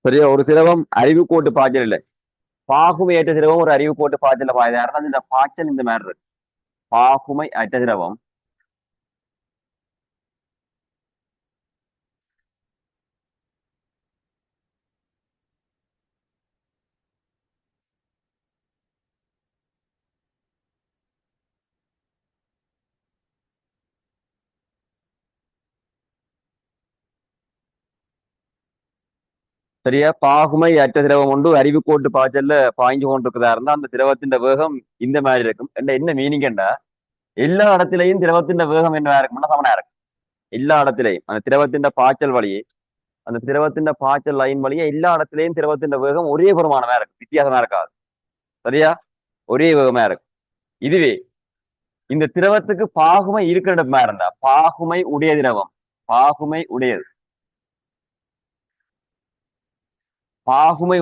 சரியா? ஒரு திரவம் அறிவு கோட்டு பாய்ச்சல் இல்லை பாகுமை ஏற்ற திரவம் ஒரு அறிவு கோட்டு பாய்ச்சல்ல பாய்தா இருந்தா இந்த பாய்ச்சல் இந்த மாதிரி இருக்கு. பாகுமை அற்ற திரவம் சரியா? பாகுமை அற்ற திரவம் ஒன்று அறிவு கோட்டு பாய்ச்சல்ல பாய்ஞ்சு கொண்டிருக்கிறதா இருந்தா அந்த திரவத்தின் வேகம் இந்த மாதிரி இருக்கும். என்ன மீனிங்கண்டா எல்லா இடத்திலையும் திரவத்தின் வேகம் என்ன இருக்கும்னா சமனா இருக்கும். எல்லா இடத்திலையும் அந்த திரவத்தின் பாய்ச்சல் வழியே அந்த திரவத்தின் பாய்ச்சல் லைன் வழியே எல்லா இடத்திலையும் திரவத்தின் வேகம் ஒரே பெருமானமா இருக்கும். வித்தியாசமா இருக்காது. சரியா? ஒரே வேகமா இருக்கும். இதுவே இந்த திரவத்துக்கு பாகுமை இருக்கிற இடமா இருந்தா பாகுமை உடைய திரவம் பாகுமை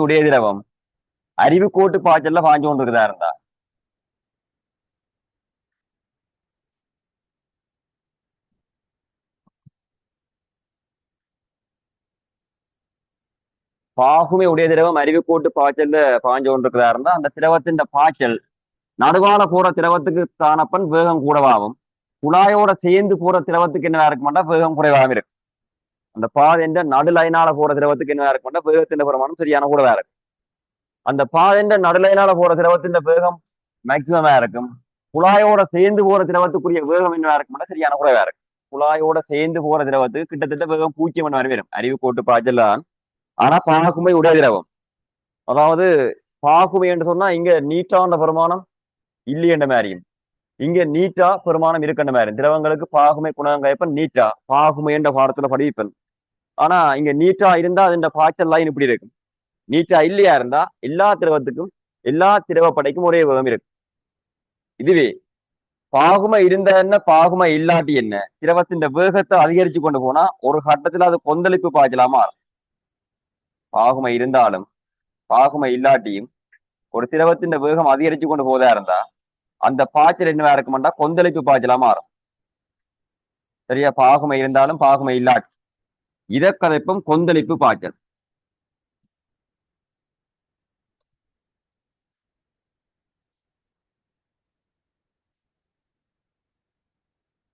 உடைய திரவம் அறிவு கோட்டு பாய்ச்சல்ல பாஞ்சு கொண்டிருக்கிறதா இருந்தா பாகுமை உடைய திரவம் அறிவு கோட்டு பாய்ச்சல்ல பாஞ்சு கொண்டிருக்கிறதா இருந்தா அந்த திரவத்தின் பாய்ச்சல் நடுவால போற திரவத்துக்கு காணப்பன் வேகம் கூடவாகும். குழாயோட சேர்ந்து போற திரவத்துக்கு என்ன இருக்க மாட்டா வேகம் குறைவாகவும் இருக்கும். அந்த பாதைன்ற நடுலைனால போற திரவத்துக்கு என்ன இருக்க மாட்டா வேகத்தின் பிரமாணம் சரியான கூடவா இருக்கும். அந்த பாதைன்ற நடுலைனால போற திரவத்தின் வேகம் மேக்சிமமா இருக்கும். குழாயோட சேர்ந்து போற திரவத்துக்குரிய வேகம் என்ன இருக்க மாட்டா சரியான குறைவா இருக்கும். குழாயோட சேர்ந்து போற திரவத்துக்கு கிட்டத்தட்ட வேகம் 0 வரை வரும் அறிவு கோட்டு பாய்ச்சல் தான். ஆனா பாகுமை உடைய திரவம் அதாவது பாகுமை என்று சொன்னா இங்க நீட்டான பெருமானம் இல்லையென்ற மாதிரியும் இங்க நீட்டா பெருமானம் இருக்கின்ற மாதிரி திரவங்களுக்கு பாகுமை குணம் கைப்பன் நீட்டா பாகுமை என்ற பாடத்துல படிப்பன். ஆனா இங்க நீட்டா இருந்தா அது இந்த பாய்ச்சல் லைன் இப்படி இருக்கும். நீட்டா இல்லையா இருந்தா எல்லா திரவத்துக்கும் எல்லா திரவப்படைக்கும் ஒரே வேகம் இருக்கு. இதுவே பாகுமை இருந்தா என்ன, பாகுமை இல்லாட்டி என்ன? திரவத்தின் வேகத்தை அதிகரிச்சு கொண்டு போனா ஒரு கட்டத்துல அது கொந்தளிப்பு பாய்ச்சலாமா? பாகுமை இருந்தாலும் பாகுமை இல்லாட்டியும் ஒரு திரவத்தின் வேகம் அதிகரிச்சு கொண்டு போதா இருந்தா அந்த பாய்ச்சல் என்னவா இருக்குமெண்டா கொந்தளிப்பு பாய்ச்சலா மாறும். சரியா? பாகுமை இருந்தாலும் பாகுமை இல்லாட்டி இத கதைப்பும் கொந்தளிப்பு பாய்ச்சல்.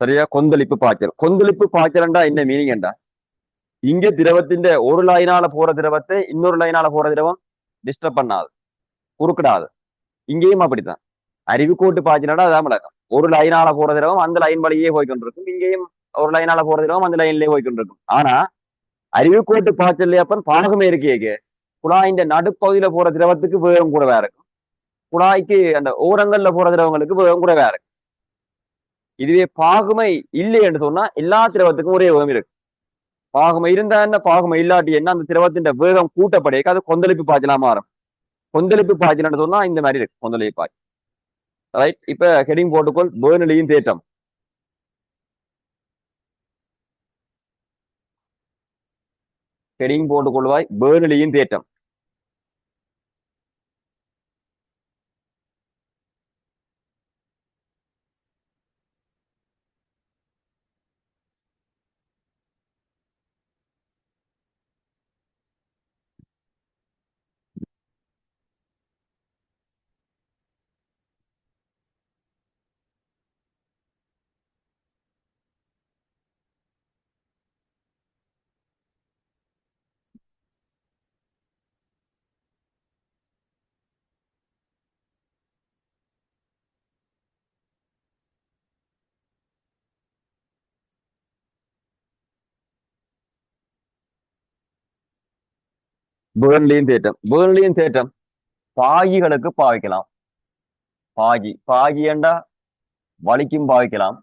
சரியா? கொந்தளிப்பு பாய்ச்சல். கொந்தளிப்பு பாய்ச்சல்ண்டா என்ன மீனிங் என்றா, இங்க திரவத்தின் ஒரு லைனால போற திரவத்தை இன்னொரு லைனால போற திரவம் டிஸ்டர்ப் பண்ணாது, குறுக்கிடாது. இங்கேயும் அப்படித்தான். அறிவுக்கோட்டு பாய்ச்சலடா அதான் விளக்கம். ஒரு லைனால போற திரவம் அந்த லைன் வழியே போய்கொண்டிருக்கும். இங்கேயும் ஒரு லைனால போற திரவம் அந்த லைன்லயே போய்கொண்டிருக்கும். ஆனா அறிவுக்கோட்டு பாய்ச்சல் அப்ப பாகமே இருக்கே, குழாயின் நடுப்பகுதியில போற திரவத்துக்கு வேகம் கூடவா இருக்கும், குழாய்க்கு அந்த ஓரங்கள்ல போற திரவங்களுக்கு வேகம் கூடவா இருக்கும். இதுவே பாகுமை இல்லை என்று சொன்னா எல்லா திரவத்துக்கும் ஒரே வேகம் இருக்கு. பாகுமை இருந்தா என்ன, பாகுமை இல்லாட்டி என்ன, அந்த திரவத்தின் வேகம் கூட்டப்படையே அது கொந்தளிப்பு பாய்ச்சலா மாறும். கொந்தளிப்பு பாய்ச்சல் சொன்னா இந்த மாதிரி இருக்கு கொந்தளிப்பு பாய்ச்சல். ரைட்? இப்ப ஹெடிங் போட்டுக்கொள் பேர்னலியின் தேற்றம். ஹெடிங் போட்டுக்கொள்வாய் பேர்னலியின் தேற்றம். பேர்னலியின் தேற்றம். பேர்னலியின் தேற்றம் பாகிகளுக்கு பாவிக்கலாம். பாகி பாகி என்றா வலிக்கும் பாவிக்கலாம்,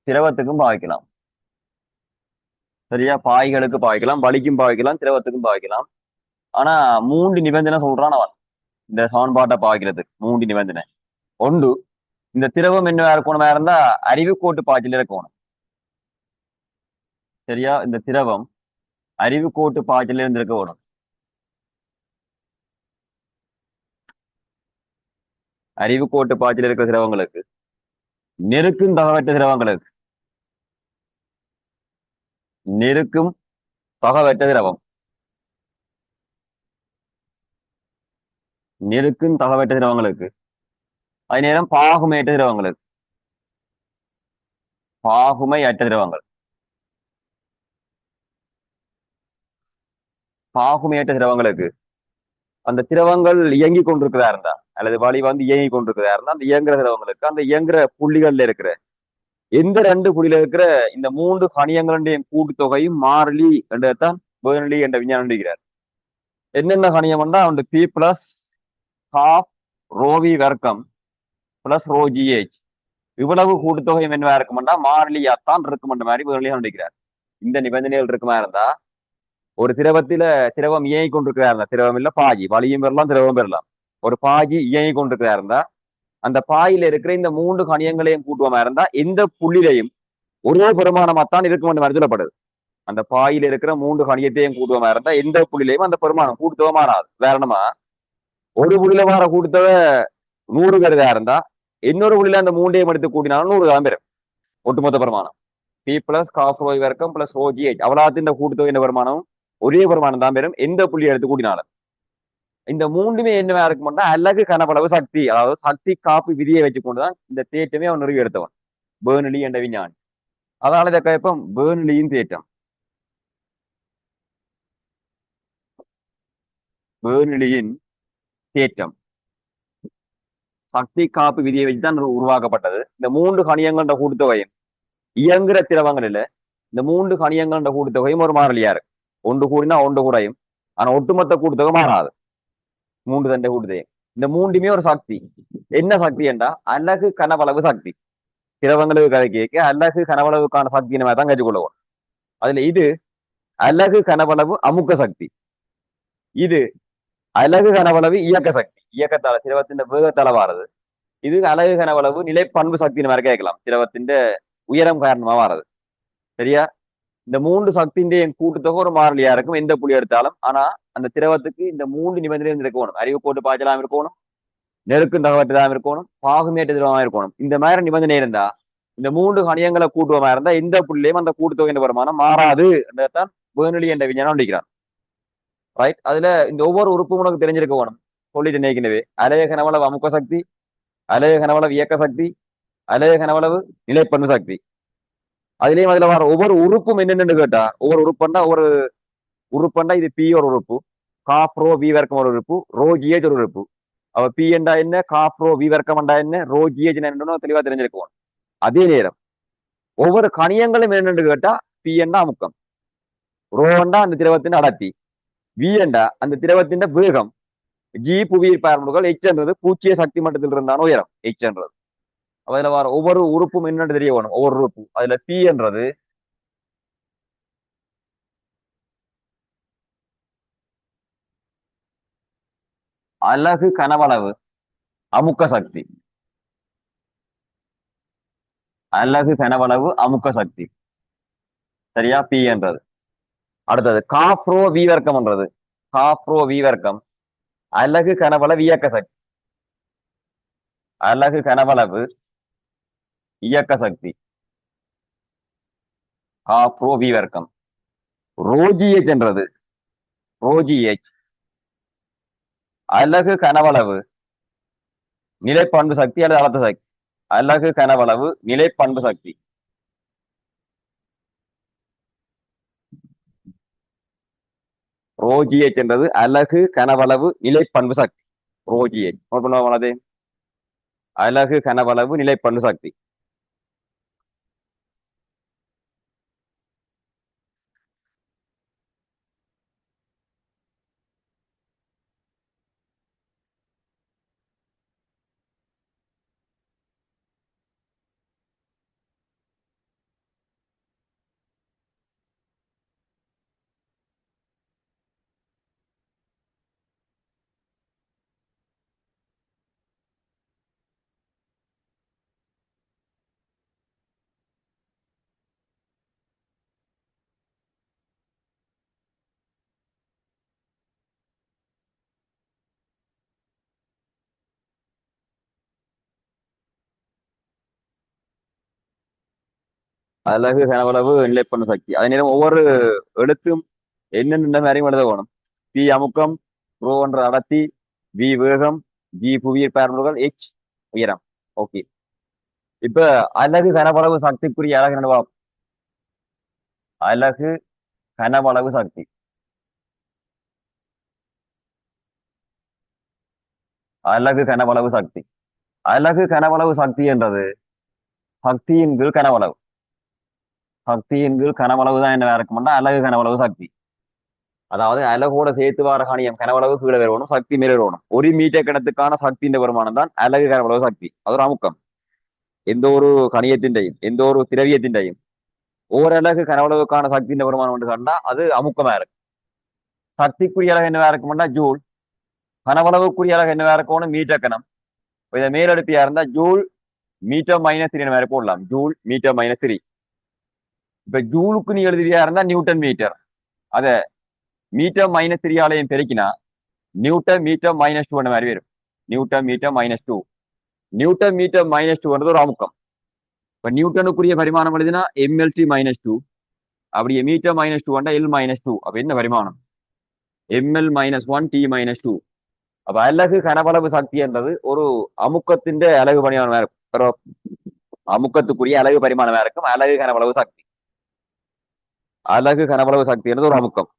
திரவத்துக்கும் பாவிக்கலாம். சரியா? பாய்களுக்கு பாவிக்கலாம், வலிக்கும் பாவிக்கலாம், திரவத்துக்கும் பாவிக்கலாம். ஆனா மூன்று நிபந்தனை சொல்றான் அவன் இந்த சமன்பாட்டை பாவிக்கிறதுக்கு. மூன்று நிபந்தனை. ஒன்று, இந்த திரவம் என்ன இருக்கணுமா இருந்தா அறிவுக்கோட்டு பாய்ச்சல் இருக்கணும். சரியா? இந்த திரவம் அறிவுக்கோட்டு பாய்ச்சல் இருந்திருக்க வேணும். அறிவுக்கோட்டு பாய்ச்சல் இருக்கிற திரவங்களுக்கு, நெருக்கும் தகவற்ற திரவங்களுக்கு, நெருக்கும் தகவற்ற திரவம், நெருக்கும் தகவற்ற திரவங்களுக்கு, அதே நேரம் பாகுமையற்ற திரவங்களுக்கு, பாகுமை அற்ற திரவங்கள், பாகுமையற்ற திரவங்களுக்கு அந்த திரவங்கள் இயங்கி கொண்டிருக்கிறதா இருந்தா அல்லது வழி வந்து இயங்கி கொண்டிருக்கிறதா இருந்தா அந்த இயங்குற திரவங்களுக்கு அந்த இயங்குற புள்ளிகள்ல இருக்கிற எந்த ரெண்டு புள்ளியில இருக்கிற இந்த மூன்று கணியங்களுடைய கூட்டுத்தொகையும் மாறிலி என்றதான் பேர்னலி என்ற விஞ்ஞானம் இருக்கிறார். என்னென்ன கணியம்னா அவன் பி பிளஸ் ஹாஃப் ரோவி வர்க்கம் பிளஸ் ரோ ஜிஹெச் இவ்வளவு கூட்டுத்தொகையும் என்னவா இருக்குமெண்டா மாறிலியாத்தான் இருக்குமென்ற மாதிரி பேர்னலி கண்டிக்கிறார். இந்த நிபந்தனைகள் இருக்குமா இருந்தா ஒரு திரவத்தில திரவம் இயங்கி கொண்டிருக்கிறா இருந்தா, திரவம் இல்ல பாஜி, வலியும் பெறலாம் திரவம் பெறலாம், ஒரு பாஜி இயங்கி கொண்டிருக்கிறா இருந்தா அந்த பாயில இருக்கிற இந்த மூன்று கணியங்களையும் கூட்டுவமா இருந்தா எந்த புள்ளிலையும் ஒரே பெருமானமாத்தான் இருக்கும் என்று சொல்லப்படுது. அந்த பாயில இருக்கிற மூன்று கணியத்தையும் கூட்டுவமா இருந்தா எந்த புள்ளிலையும் அந்த பெருமானம் கூட்டுத்தொகை மாறாது. வேறனமா ஒரு புள்ளில வார கூட்டுத்தொகை 100 பேருதா இருந்தா இன்னொரு புள்ளில அந்த மூண்டையும் எடுத்து கூட்டினாலும் 100 தான் பெறும் ஒட்டுமொத்த பெருமானம். பி பிளஸ் காஃப் ரோய் வர்க்கம் பிளஸ் ஓஜிஹெச் அவ்வளோத்தின் கூட்டுத்தொகை பெருமானம் ஒரே பெருமானம் தான் பெறும் எந்த புள்ளி எடுத்து கூட்டினாலும். இந்த மூன்றுமே என்னவா இருக்கும்னா அலகு கனப்பளவு சக்தி, அதாவது சக்தி காப்பு விதியை வச்சுக்கொண்டுதான் இந்த தேற்றமே அவன் நிறுவி எடுத்தவன் பேர்னலி என்ற விஞ்ஞானி. அதனால இதை கேட்போம் பேர்னலியின் தேற்றம். பேர்னலியின் தேற்றம் சக்தி காப்பு விதியை வச்சுதான் உருவாக்கப்பட்டது. இந்த மூன்று கணியங்கள்ன்ற கூட்டுத்தொகையும் இயங்குற திரவங்கள் இல்ல, இந்த மூன்று கணியங்கள்ன்ற கூட்டுத்தொகையும் ஒரு மாறிலியா இருக்கு. ஒன்று கூடினா ஒன்று கூடையும், ஆனா ஒட்டுமொத்த கூட்டுத்தொகை மாறாது. மூன்று தண்டை கூட்டுத்தொகை இந்த மூன்றுமே ஒரு சக்தி. என்ன சக்தி என்றா அலகு கனவளவு சக்தி. திரவங்களுக்கு கதை கேட்க அலகு கனவளவுக்கான சக்தி நம்ம தான் கற்றுக்கொள்ளுவோம். அதுல இது அலகு கனவளவு அமுக்க சக்தி, இது அலகு கனவளவு இயக்க சக்தி. இயக்கத்தால திரவத்தின் வேகத்தால வாரது. இது அலகு கனவளவு நிலை பண்பு சக்தின்னு மாதிரி கேட்கலாம். திரவத்தின் உயரம் காரணமா வாரது. சரியா? இந்த மூன்று சக்தியின் கூட்டுத்தொகை ஒரு மாறிலியா இருக்கும் எந்த புள்ளி எடுத்தாலும். ஆனா அந்த திரவத்துக்கு இந்த மூன்று நிபந்தனை இருக்கணும். அறிவு கோட்டு பாய்ச்சலாம் இருக்கணும், நெருக்கும் தகவற்றதாக இருக்கணும், பாகுமேற்ற திரவமாக இருக்கணும். இந்த மாதிரி நிபந்தனை இருந்தா இந்த மூன்று கணியங்களை கூட்டுவமா இருந்தா எந்த புள்ளியும் அந்த கூட்டுத்தொகை வருமானம் மாறாது என்றதான் வேர்னலி என்ற விஞ்ஞானம் நடிக்கிறான். ரைட்? அதுல இந்த ஒவ்வொரு உறுப்பும் உனக்கு தெரிஞ்சிருக்க வேணும். சொல்லிட்டு நினைக்கின்றவே அலைய கனவளவு அமுக்க சக்தி, அலைய கனவளவு இயக்க சக்தி, அலைய கனவளவு நிலைப்பண்பு சக்தி. அதுலயும் அதுல வர ஒவ்வொரு உறுப்பும் என்னென்னு கேட்டா ஒவ்வொரு உறுப்பண்டா ஒரு உறுப்பண்டா இது பி ஒரு உறுப்பு, காப் ரோ வி வர்க்கம் ஒரு உறுப்பு, ரோ ஜிஹெச் ஒரு உறுப்பு. அவ பி என்றா என்ன, காப் ரோ வி வர்க்கம் என்ன, ரோ ஜிஹெச் என்னன்னு தெளிவா தெரிஞ்சிருக்கும். அதே நேரம் ஒவ்வொரு கணியங்களும் என்னென்னு கேட்டா பி என்றா அமுக்கம், ரோ என்றா அந்த திரவத்தின் அடர்த்தி, வி என்றா அந்த திரவத்தின் வேகம், ஜி புவியீர்ப்பு பரம்புகள், எச் என்றது பூச்சிய சக்தி மட்டத்தில் இருந்தான உயரம் எச் என்றது. அதுல வர ஒவ்வொரு உறுப்பும் என்னன்னு தெரிய வேணும். ஒவ்வொரு உறுப்பு அதுல பி என்றது அலகு கனவளவு அமுக்க சக்தி, அலகு கனவளவு அமுக்க சக்தி. சரியா? பி என்றது. அடுத்தது காப்ரோ வி வர்க்கம் என்றது, காப்ரோ வி வர்க்கம் அலகு கனவளவு இயக்க சக்தி, அலகு கனவளவு இயக்க சக்தி, காப்ரோ வி வர்க்கம். ரோஜிஎச் என்றது, ரோஜிஎச் அலகு கனவளவு நிலைப்பண்பு சக்தி அல்லது அழுத்த சக்தி, அலகு கனவளவு நிலைப்பண்பு சக்தி. ரோஜிஎச் என்றது அலகு கனவளவு நிலைப்பண்பு சக்தி. ரோஜிஎச் நோட் பண்ணுவாங்களே, அலகு கனவளவு நிலைப்பண்பு சக்தி. அலகு கனவளவு நிலைப்பண்பு சக்தி. அதே நேரம் ஒவ்வொரு எழுத்தும் என்னென்ன மாதிரியும் எழுத வேணும். பி அமுக்கம், ரோ என்ற அடர்த்தி, வி வேகம், ஜி புவியீர்ப்பு பரம்புகள், எச் உயரம். ஓகே. இப்ப அலகு கனவளவு சக்திக்குரிய அலகு என்னவா? அலகு கனவளவு சக்தி, அலகு கனவளவு சக்தி. அலகு கனவளவு சக்தி என்றது சக்தியின் கீழ் கனவளவு, சக்தியின் கீழ் கனவளவு தான் என்ன இருக்கும்னா அலகு கனவளவு சக்தி. அதாவது அலகோட சேர்த்து வார கணியம் கனவளவு கீழே வரணும், சக்தி மேலே வரணும். ஒரு மீட்டர் கிணத்துக்கான சக்தியின் வருமானம் தான் அலகு கனவளவு சக்தி. அது ஒரு அமுக்கம். எந்த ஒரு கணியத்தின்றையும் எந்த ஒரு திரவியத்தின்றையும் ஓரலகு கனவளவுக்கான சக்தியின் வருமானம் என்று கண்டா அது அமுக்கமா இருக்கு. சக்திக்குரிய அலகு என்னவா இருக்கும்னா ஜூல், கனவளவுக்குரிய அலகு என்னவா இருக்கணும் மீட்டர் கணம். இதை மேலெடுப்பியா இருந்தா ஜூல் மீட்டர் மைனஸ் த்ரீ மாதிரி போடலாம், ஜூல் மீட்டர் மைனஸ் த்ரீ. இப்ப ஜூலுக்கு நீ எழுதுவியா இருந்தா நியூட்டன் மீட்டர், அத மீட்டர் மைனஸ் த்ரீ ஆலையும் பெருக்கினா நியூட்டன் மீட்டர் மைனஸ் டூ மாதிரி வரும். Newton metre minus two, newton metre minus two ஒரு அமுக்கம். இப்ப நியூட்டனுக்குரிய பரிமாணம் எழுதினா எம்எல்டி மைனஸ் டூ, அப்படியே metre minus two L minus two. அப்ப என்ன பரிமாணம்? ML minus one T minus two. அப்ப அலகு கனவளவு சக்தி என்றது ஒரு அமுக்கத்தின் அலகு பரிமாணம் இருக்கும், அமுக்கத்துக்குரிய அலகு பரிமாணமா இருக்கும் அலகு கனவளவு சக்தி. அலகு கனவளவு சக்தி என்றது ஒரு அமுக்கம்.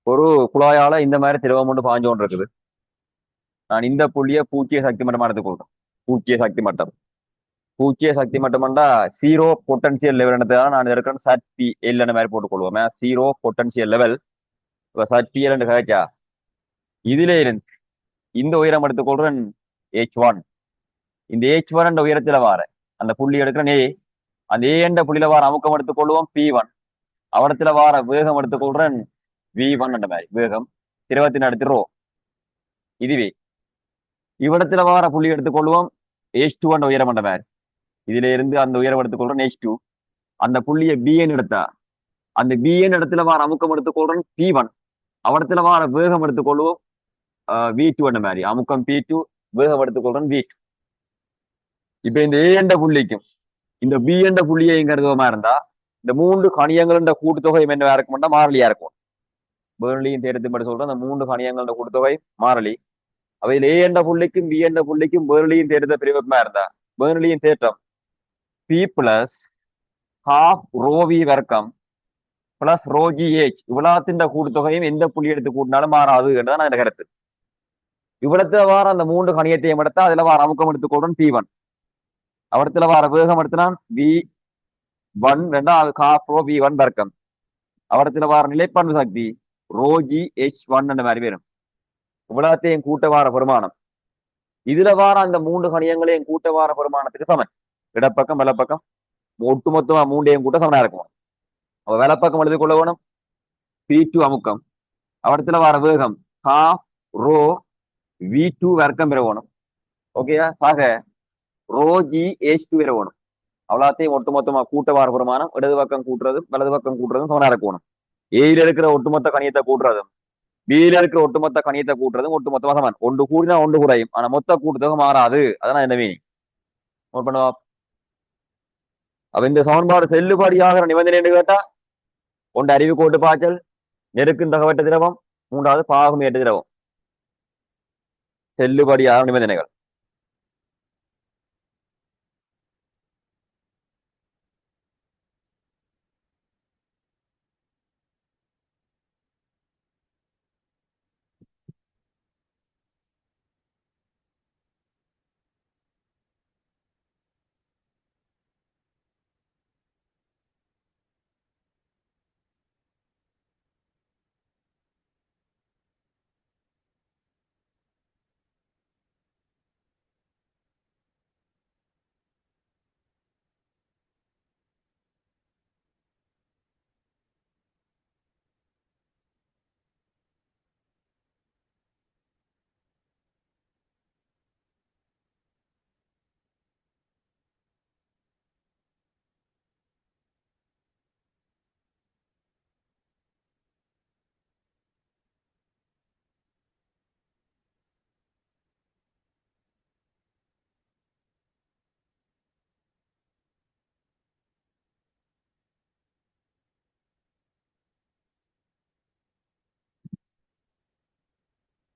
ஒரு குழாயால இந்த மாதிரி திரவம் கொண்டு பாஞ்சு கொண்டு இருக்குது. நான் இந்த புள்ளிய பூச்சிய சக்தி மட்டமா எடுத்துக்கொள்றேன். பூச்சிய சக்தி மட்டம். பூச்சிய சக்தி மட்டம்டா ஜீரோ பொட்டன்சியல் லெவல் என்னதான் நான் இருக்கிறேன் சட் எல் என்ன மாதிரி போட்டுக்கொள்வோம். ஜீரோ பொட்டன்சியல் லெவல் இப்ப சட் பி எல் கழிச்சா இதுல இருந்து இந்த உயரம் எடுத்துக்கொள்றேன் H1. இந்த H1 என்ற உயரத்துல வார அந்த புள்ளி எடுக்கிறேன் ஏ. அந்த ஏ என்ற புள்ளியில வார அமுக்கம் எடுத்துக்கொள்வோம் P1. அவடத்துல வார வேகம் எடுத்துக்கொள்றேன் V1 என்ற மாதிரி வேகம் 20 ரோ. இதுவே இவ்விடத்துல வார புள்ளி எடுத்துக்கொள்வோம் H2 என்ற உயரம் என்ற மாதிரி இதுல இருந்து அந்த உயரம் எடுத்துக்கொள்றேன் H2. அந்த புள்ளியை பிஎன் எடுத்தா அந்த பிஎன் இடத்துல வார அமுக்கம் எடுத்துக்கொள்றேன் P1. அவடத்துல வார வேகம் எடுத்துக்கொள்வோம் V2 என்ற மாதிரி அமுக்கம் P2 வேகம் எடுத்துக்கொள்றேன் V2. இப்ப இந்த ஏ என்ற புள்ளிக்கும் இந்த பி என்ற புள்ளியை கருதுவமா இருந்தா இந்த மூன்று கணியங்கள கூட்டுத்தொகை என்னவா இருக்கும்னா மாறிலியா இருக்கும். பேர்லியும் தேர்த்து மட்டும் சொல்றேன். அந்த மூன்று கணியங்கள கூட்டுத்தொகை மாறலி. அவையில் ஏ என்ற புள்ளிக்கும் பி என்ற புள்ளிக்கும் பேர்லியும் தேர்த்த பிரிவமா இருந்தா பேர்லியும் தேற்றம் பி பிளஸ் ஹாஃப் ரோவி வர்க்கம் பிளஸ் ரோஜி ஏச் இவ்வளத்தின் கூட்டுத்தொகையும் எந்த புள்ளி எடுத்து கூட்டினாலும் மாறாது என்றதான் நான் கருத்து. இவ்வளத்துல வார அந்த மூன்று கணியத்தையும் எடுத்தா அதுல வார அமுக்கம் எடுத்துக்கொள்றேன் P1. அவடத்துல வார வேகம் எடுத்தினான் V1 ரெண்டாவது ஹாஃப் ரோ V1 வர்க்கம். அவடத்துல வார நிலைப்பண்பு சக்தி ரோஜி H1 என்ற மாதிரி வரும். இவ்வளத்தையும் கூட்ட வார பெருமானம் இதுல வார அந்த மூன்று கணியங்களையும் கூட்ட வார பெருமானத்துக்கு சமன். இடப்பக்கம் வலப்பக்கம் ஒட்டுமொத்தமா மூண்டையும் கூட்ட சமனா இருக்கும். அவ வலப்பக்கம் எழுதி கொள்ள வேணும் P2 அமுக்கம். அவடத்துல வார வேகம் ஹாஃப் ரோ V2 வர்க்கம் பெற வேணும். ஓகேயா சாக ரோஜி H2 பெற வேணும். அவ்வளோத்தையும் ஒட்டுமொத்தமா கூட்ட வார பெருமானம் இடது பக்கம் கூட்டுறதும் வலது பக்கம் கூட்டுறதும் சமனா இருக்கணும். ஏயில இருக்கிற ஒட்டுமொத்த கணியத்தை கூட்டுறதும் பியில இருக்கிற ஒட்டுமொத்த கணியத்தை கூட்டுறதும் ஒட்டுமொத்தமா சமன். ஒன்று கூடினா ஒன்று குறையும். ஆனா மொத்த கூட்டுத்தொகை மாறாது. அதான் என்ன மீனிங் நோட் பண்ணுவா. அப்ப இந்த சமன்பாடு செல்லுபடியாகிற நிபந்தனை என்று கேட்டா ஒன்று அறிவு கோட்டு பாய்ச்சல் நெருக்கும் தகவட்ட திரவம் மூன்றாவது பாகும் ஏற்ற திரவம் செல்லுபடியாகிற நிபந்தனைகள்.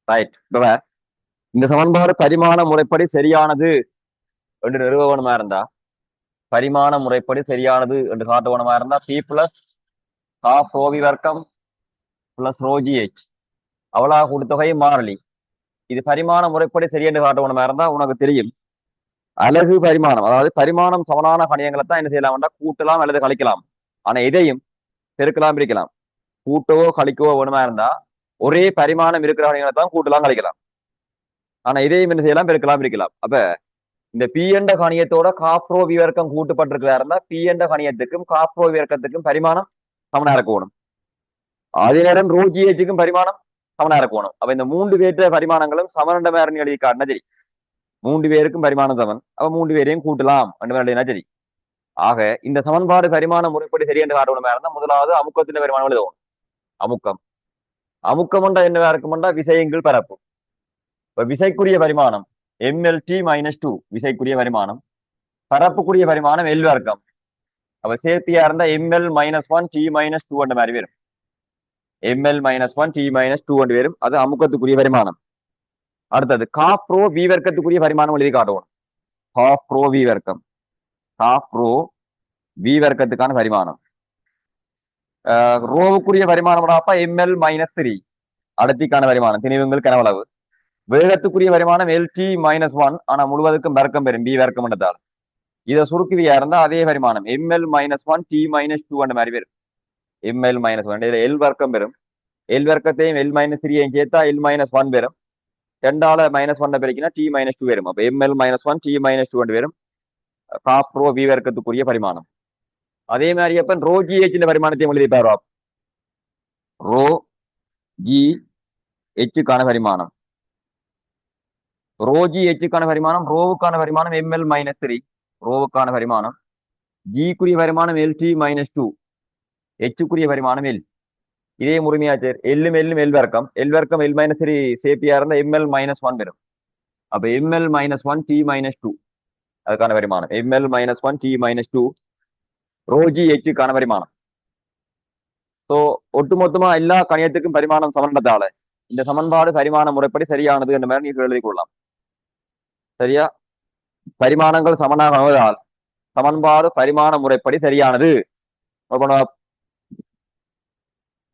ரைட். இந்த சமன்பாடு பரிமாண முறைப்படி சரியானது என்று நிறுவனமா இருந்தா பரிமாண முறைப்படி சரியானது என்று காட்டுவனமா இருந்தா P பிளஸ் ஹாஃப் ரோவி வர்க்கம் பிளஸ் ரோஜி H அவ்வளோ கூட்டுத்தொகை மாறலி. இது பரிமாண முறைப்படி சரி என்று காட்டுவனமா இருந்தா உனக்கு தெரியும் அலகு பரிமாணம் அதாவது பரிமாணம் சமனான கணியங்களை தான் என்ன செய்யலாம் கூட்டலாம் அல்லது கழிக்கலாம். ஆனா இதையும் பெருக்கலாம் பிரிக்கலாம். கூட்டவோ கழிக்கவோ வேணுமா இருந்தா ஒரே பரிமாணம் இருக்கிற கணியங்களை தான் கூட்டலாம் கழிக்கலாம். ஆனா இதையும் என்ன செய்யலாம் பெருக்கலாம் பிரிக்கலாம். அப்ப இந்த பி என்ற கணியத்தோட காப்ரோ விவர்க்கம் கூட்டுப்பட்டிருக்கிறா இருந்தா பி என்ற கணியத்துக்கும் காப்ரோ விவர்க்கத்துக்கும் பரிமாணம் சமனா இருக்கணும். அதே நேரம் ரோஜியேச்சுக்கும் பரிமாணம் சமனா இருக்கணும். அப்ப இந்த மூன்று பேற்ற பரிமாணங்களும் சமனண்ட மேரணி எழுதி காட்டினா சரி. மூன்று பேருக்கும் பரிமாணம் சமன். அப்ப மூன்று பேரையும் கூட்டலாம் எழுதினா சரி. ஆக இந்த சமன்பாடு பரிமாண முறைப்படி சரி என்று காட்டணும் இருந்தா முதலாவது அமுக்கத்தின் பரிமாணம் எழுதணும். அமுக்கம் அமுக்கம் என்னவா இருக்கும்டா விசையங்கள் பரப்பு. இப்ப விசைக்குரிய பரிமாணம் MLT-2 விசைக்குரிய பரிமாணம் பரப்புக்குரிய பரிமாணம் எல் வர்க்கம். அப்ப சேர்த்தியா இருந்தா ML-1 T-2 என்ற மாதிரி வரும். ML-1 T-2 என்று வரும். அது அமுக்கத்துக்குரிய பரிமாணம். அடுத்தது காப் ரோ வி வர்க்கத்துக்குரிய பரிமாணம் எழுதி காட்டுவோம். ஹாஃப் ரோ வி வர்க்கம் ஹாஃப் ரோ வி வர்க்கத்துக்கான பரிமாணம் ரோவுக்குரிய பரிமாணம் எம்எல் -3 அடர்த்திக்கான பரிமாணம் திணிவுங்கள் கனவளவு. வேகத்துக்குரிய பரிமாணம் எல்டி -1, ஆனா முழுவதுக்கும் வர்க்கம் பெறும் பி வர்க்கம் என்றதால் இதை சுருக்குவியா இருந்தா அதே பரிமாணம் எம்எல் -1 டி -2 அந்த மாதிரி வரும். எம்எல் -1 இதுல எல் வர்க்கம் பெறும். எல் வர்க்கத்தையும் எல் -3 சேர்த்தா எல் -1 வரும். ரெண்டால -1 பெருக்கினா டி -2 வரும். அப்ப எம்எல் -1 டி -2 வரும். காப் ரோ வி வர்க்கத்துக்குரிய பரிமாணம். அதே மாதிரி அப்ப ரோ ஜி ஹெச் பரிமாணத்தையும் எழுதி பாரு. ரோ ஜி ஹெச்சுக்கான பரிமாணம் ரோ ஜி ஹெச்சுக்கான பரிமாணம் ரோவுக்கான பரிமாணம் எம்எல் -3 ரோவுக்கான பரிமாணம் ஜிக்குரிய பரிமாணம் எல்டி -2 ஹெச்சுக்குரிய பரிமாணம் எல். இதே முழுமையாச்சு எல்லும் எல்லும் எல் வர்க்கம் எல் -3 சேப்பியா இருந்தா எம்எல் -1 வரும். அப்ப எம்எல் -1 டி -2 அதுக்கான பரிமாணம் எம்எல் -1 டி -2 ரோஜி ஹெச்சுக்கான பரிமாணம். ஸோ ஒட்டுமொத்தமா எல்லா கணியத்துக்கும் பரிமாணம் சமன்றதால இந்த சமன்பாடு பரிமாண முறைப்படி சரியானது என்ற மாதிரி நீங்க எழுதிக் கொள்ளலாம். சரியா? பரிமாணங்கள் சமனாகுவதால் சமன்பாடு பரிமாண முறைப்படி சரியானது.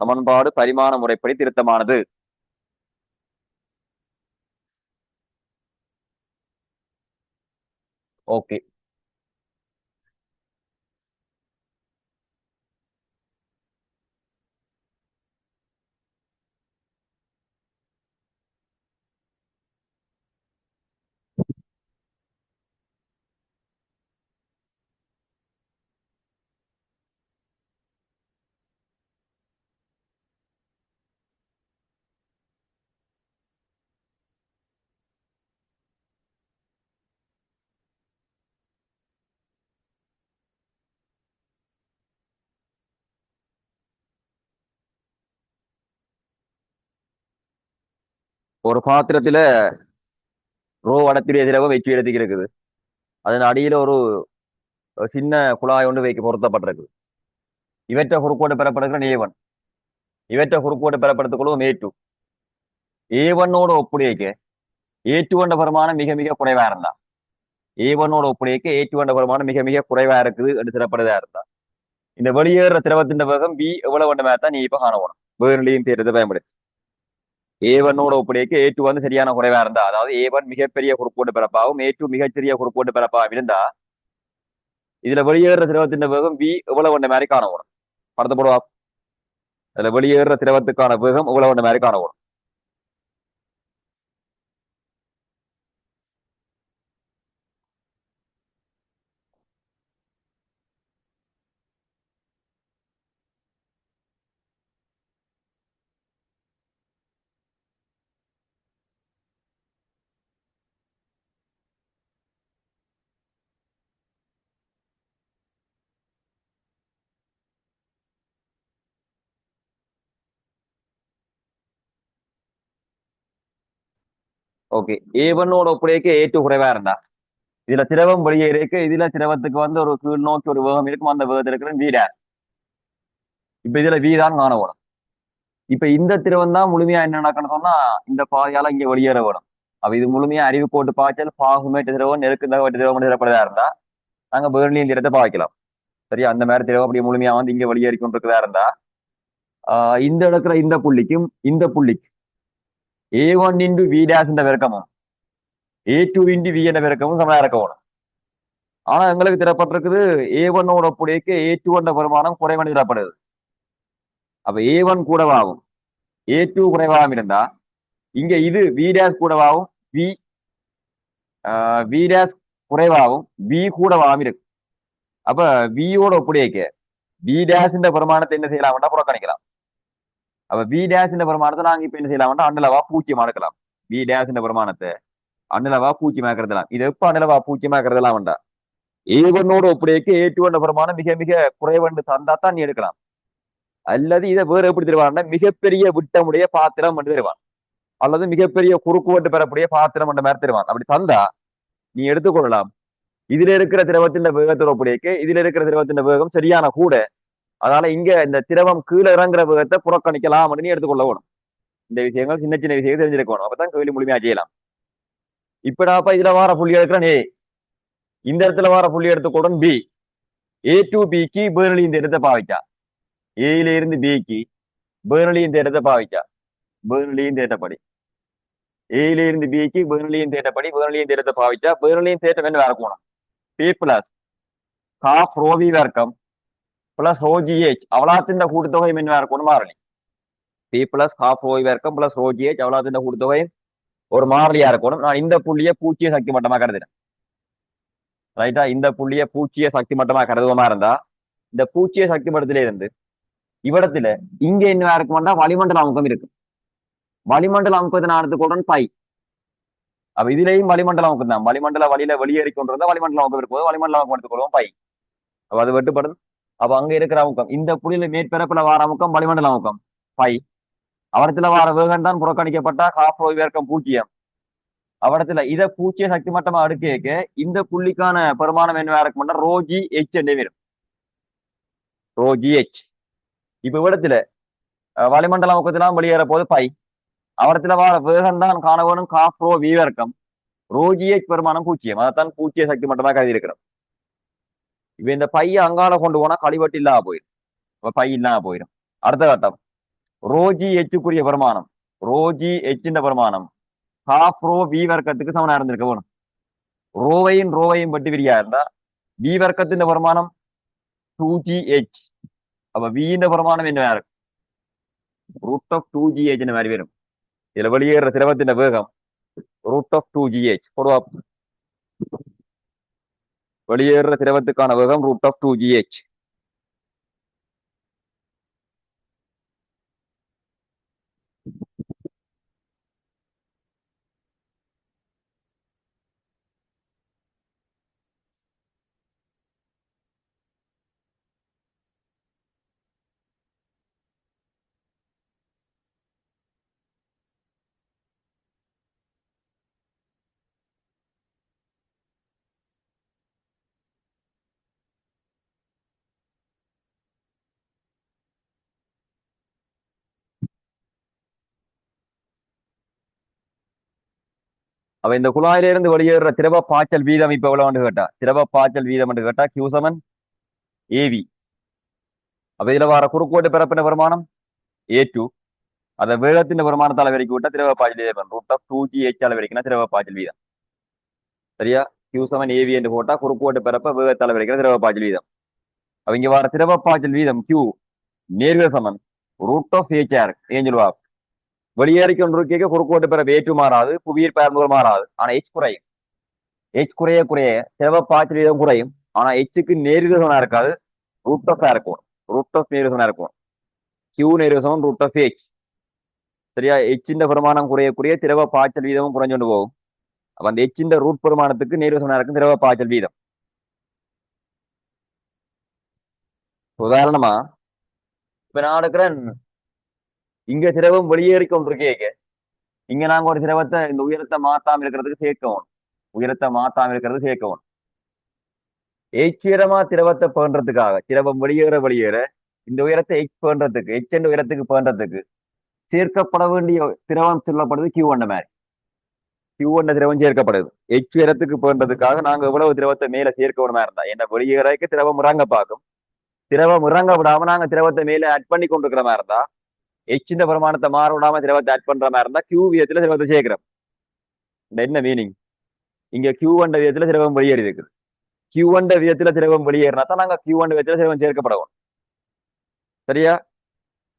சமன்பாடு பரிமாண முறைப்படி திருத்தமானது. ஓகே, ஒரு பாத்திரத்துல ரோ வடத்திரிய திரவம் வெற்றி இடத்துக்கு இருக்குது. அதன் அடியில ஒரு சின்ன குழாய் ஒன்று வைக்க பொருத்தப்பட்டிருக்கு. இவற்றை குறுக்கோடு பெறப்படுகிற A1 இவற்றை குறுக்கோடு பெறப்படுத்திக் A2 A1ஓட ஒப்புடையக்க A2 என்ற பெருமானம் மிக மிக குறைவா இருந்தா A1ஓட ஒப்புடையக்க A2 என்ற பெருமானம் மிக மிக குறைவா இருக்குது என்று சிறப்படுதா இருந்தா இந்த வெளியேற திரவத்தின் வேகம் B எவ்வளவு வேண்டுமே தான் நீ இப்ப காணணும். வேர்லையும் தேர்தல் பயன்படுத்தி A1ஓட ஒப்புடையக்க A2 வந்து சரியான குறைவா இருந்தா, அதாவது A1 மிகப்பெரிய குறுக்கோடு பிறப்பாகவும் A2 மிகச்சிறிய குறுக்கோடு பிறப்பாகவும் இருந்தா இதுல வெளியேற திரவத்தின் வேகம் V எவ்வளவு வேண்ட மாதிரி காணணும். படத்தை போடுவா. அதுல வெளியேற திரவத்துக்கான வேகம் எவ்வளவு வேண்ட மாதிரி காணணும். ஓகே, A1ஓட ஒப்புடையக்க A2 குறைவா இருந்தா இதுல திரவம் வெளியேறிக்க இதுல திரவத்துக்கு வந்து ஒரு கீழ் நோக்கி ஒரு வேகம் இருக்கும். அந்த வேகத்தில் இருக்கிற V டேஷ். இப்ப இதுல V தான் காணப்படும். இப்ப இந்த திரவம் தான் முழுமையா என்ன நடக்கணும்னு சொன்னா இந்த பாதையால இங்க வெளியேற வேணும். அப்ப இது முழுமையா அறிவு கோட்டு பாய்ச்சல் பாகுமேட்டு திரவம் நெருக்கு தகவட்டு திரவம் திரப்படதா இருந்தா நாங்க பேர்லியும் திரத்தை பாய்க்கலாம். சரியா? அந்த மாதிரி திரவம் அப்படி முழுமையா வந்து இங்க வெளியேறி கொண்டிருக்கிறதா இருந்தா இந்த இடத்துல இந்த புள்ளிக்கும் இந்த புள்ளிக்கு A1 இன்டு V டேஷ் என்ற பெருக்கமும் A2 இன்டு V என்ற பெருக்கமும் சமயா இருக்க வேணும். ஆனா எங்களுக்கு திறப்பட்டிருக்குது A1ஓட புள்ளிக்கு A2 என்ற பெருமானம் குறைவன் திறப்படுது. அப்ப A1 கூடவாகும் A2 குறைவாகவும் இருந்தா இங்க இது V டேஷ் கூடவாகும் V டேஷ் குறைவாகவும் V கூடவாகவும் இருக்கு. அப்ப வியோட ஒப்புடையக்க V டேஷ் இந்த பெருமானத்தை என்ன செய்யலாம்னா புறக்கணிக்கலாம். அப்ப V டேஷ் இந்த பெருமானத்தை நாங்க இப்ப என்ன செய்யலாம்னா அண்ணலவா பூச்சியமா எடுக்கலாம். V டேஷ் இந்த பெருமானத்தை அண்ணலவா பூச்சியமா கருதலாம். இது எப்ப அண்ணலவா பூச்சியமா கருதலாம் வேண்டா A1ஓட ஒப்புடையக்க A2 என்ற பெருமானம் மிக மிக குறைவென்று தந்தா தான் நீ எடுக்கலாம். அல்லது இதை வேற எப்படி தருவான்னா மிகப்பெரிய விட்டமுடைய பாத்திரம் என்று தருவான். அல்லது மிகப்பெரிய குறுக்குவட்டு பெறக்கூடிய பாத்திரம் என்ற மாதிரி தருவான். அப்படி தந்தா நீ எடுத்துக்கொள்ளலாம். இதுல இருக்கிற திரவத்தின் வேகத்தோட ஒப்புடையக்கு இதுல இருக்கிற திரவத்தின் வேகம் சரியான கூட. அதனால இங்க இந்த திரவம் கீழே இறங்குற வேகத்தை புறக்கணிக்கலாம் அப்படின்னு எடுத்துக்கொள்ள வேணும். இந்த விஷயங்கள் சின்ன சின்ன விஷயங்கள் தெரிஞ்சிருக்கணும். அப்பதான் கேள்வி முழுமையா செய்யலாம். இப்படாப்ப இதுல வார புள்ளி எடுக்கிறேன் A, இந்த இடத்துல வார புள்ளி எடுத்துக்கூட B, A2 Bக்கு பேரலி இந்த இடத்தை பாவிக்கா. ஏல இருந்து பிக்கு பெர்னலியின் தேட்டத்தை பாவிச்சா பெர்னலியின் தேட்டப்படி ஏல இருந்து பிக்கு பெர்னலியின் தேட்டப்படி பெர்னலியின் தேட்டத்தை பாவிச்சா பெர்னலியின் தேட்டம் என்ன வேற போனோம் பி பிளஸ் காஃப் ரோவி வர்க்கம் பிளஸ் ரோஜிஹெச் அவலாத்தின் கூட்டுத்தொகை என்ன வேற கொண்டு மாறலி பி பிளஸ் காஃப் ரோவி வர்க்கம் பிளஸ் ரோஜிஹெச் அவலாத்தின் கூட்டுத்தொகை ஒரு மாறிலியா இருக்கணும். நான் இந்த புள்ளிய பூச்சிய சக்தி மட்டமா கருதுறேன். ரைட்டா, இந்த புள்ளிய பூச்சிய சக்தி மட்டமா கருதுவமா இருந்தா இந்த பூச்சிய சக்தி மட்டத்தில இருந்து இவ்விடத்துல இங்க என்ன இருக்குமாண்டா வளிமண்டல அமுக்கம் இருக்கு. வளிமண்டல அமுக்கத்தை நான் எடுத்துக்கொள்றேன் பை. அப்ப இதுலயும் வளிமண்டல அமுக்கம் தான். வளிமண்டல வழியில வெளியேறி கொண்டிருந்தா வளிமண்டல அமுக்கம் இருக்கும். வளிமண்டல அமுக்கம் எடுத்துக்கொள்வோம் பை. அப்ப அது வெட்டுப்படுது. அப்ப அங்க இருக்கிற அமுக்கம் இந்த புள்ளியில மேற்பரப்புல வார அமுக்கம் வளிமண்டல அமுக்கம் பை. அவரத்துல வார வேகம் தான் புறக்கணிக்கப்பட்டா காஃப் ரோவி வர்க்கம் 0. அவடத்துல இத பூச்சிய சக்தி மட்டமா அடுக்க இந்த புள்ளிக்கான பெருமானம் என்ன இருக்கும்னா ரோஜி எச் என்று வரும். ரோஜி எச். இப்ப இவ்விடத்துல வளிமண்டல அமுக்கத்திலாம் வெளியேற போது பை. அவரத்துல வார வேகம் தான் காண வேணும் காஃப் ரோ வி வர்க்கம் ரோஜி எச் பெருமானம் 0. அதைத்தான் பூச்சிய சக்தி மட்டமா கருதி இருக்கிறோம். இப்ப இந்த பைய அங்கால கொண்டு போனா கழிவட்டு இல்லாம போயிடும். இப்ப பை இல்லாம போயிடும். அடுத்த கட்டம் ரோஜி எச்சுக்குரிய பெருமானம் ரோஜி எச்சின் பெருமானம் காஃப் ரோ வி வர்க்கத்துக்கு சமனா இருந்திருக்க வேணும். ரோவையும் பட்டி விரியா இருந்தா வி வர்க்கத்தின் பெருமானம் 2gh. அப்ப வியின் பெருமானம் என்ன இருக்கும் ரூட் ஆஃப் 2gh மாதிரி வரும். இதுல வெளியேற திரவத்தின் வேகம் ரூட் ஆஃப் 2gh பொதுவா வெளியேற திரவத்துக்கான வேகம் ரூட் ஆஃப் 2gh. அப்ப இந்த குழாயில இருந்து வெளியேற திரவ பாய்ச்சல் வீதம் இப்ப எவ்வளவு கேட்டா திரவ பாய்ச்சல் வீதம் என்று கேட்டா Q7 AV. அப்ப இதுல வர குறுக்கோட்டு பிறப்பின வருமானம் A2. அதை வேகத்தின் வருமானத்தால வரைக்கும் விட்டா திரவ பாய்ச்சல் வீதம் ரூட் ஆஃப் 2gh வரைக்கும் திரவ பாய்ச்சல் வீதம். சரியா, Q7 AV என்று போட்டா குறுக்கோட்டு பிறப்ப வேகத்தால வரைக்கிற திரவ பாய்ச்சல் வீதம். அப்ப இங்க வர திரவ பாய்ச்சல் வீதம் Q நேர்விய சமன் ரூட் ஆஃப் HR ஏன் சொல்லுவா வெளியேறி கொண்டிருக்க குறுக்கோட்டு பிறப்பு A2 மாறாது புவியீர் பரம்பு மாறாது. ஆனா H குறையும். H குறைய திரவ பாய்ச்சல் வீதம் குறையும். ஆனா Hக்கு நேர்விதமா இருக்காது ரூட் ஆஃப் இருக்கும். ரூட் ஆஃப் நேர்விதமா இருக்கும். Q நேர்விதம் ரூட் ஆஃப் H. சரியா, H பெருமானம் குறைய திரவ பாய்ச்சல் வீதமும் குறைஞ்சு போகும். அப்ப அந்த H ரூட் பெருமானத்துக்கு நேர்விதமா இருக்கும் திரவ பாய்ச்சல் வீதம். உதாரணமா இப்ப நான் எடுக்கிறேன் இங்க திரவம் வெளியேறி கொண்டிருக்கே இங்க நாங்க ஒரு திரவத்தை இந்த உயரத்தை மாத்தாம இருக்கிறதுக்கு சேர்க்கவும் உயரத்தை மாத்தாம இருக்கிறது சேர்க்கவும் எச்சீரமா திரவத்தை பேன்றதுக்காக திரவம் வெளியேற இந்த உயரத்தை பேன்றதுக்கு எச் உயரத்துக்கு பேன்றதுக்கு சேர்க்கப்பட வேண்டிய திரவம் சொல்லப்படுது Q1 மாதிரி. Q1 திரவம் சேர்க்கப்படுது எச் உயரத்துக்கு பேன்றதுக்காக நாங்க எவ்வளவு திரவத்தை மேல சேர்க்கணுமா இருந்தா என்ன வெளியேறக்கு திரவம் இறங்க பார்க்கும். திரவம் இறங்க விடாம நாங்க திரவத்தை மேல ஆட் பண்ணி கொண்டிருக்கிற மாதிரி இருந்தா எச்சின் பிரமாணத்தை மாற விடாம திரவத்தை ஆட் பண்ற மாதிரி இருந்தா Q விதத்துல திரவத்தை சேர்க்கிறோம். என்ன மீனிங் இங்க Q1 விதத்துல திரவம் வெளியேறி இருக்குது. Q1 விதத்துல திரவம் வெளியேறினா தான் நாங்க Q1 விதத்துல திரவம் சேர்க்கப்படவும். சரியா,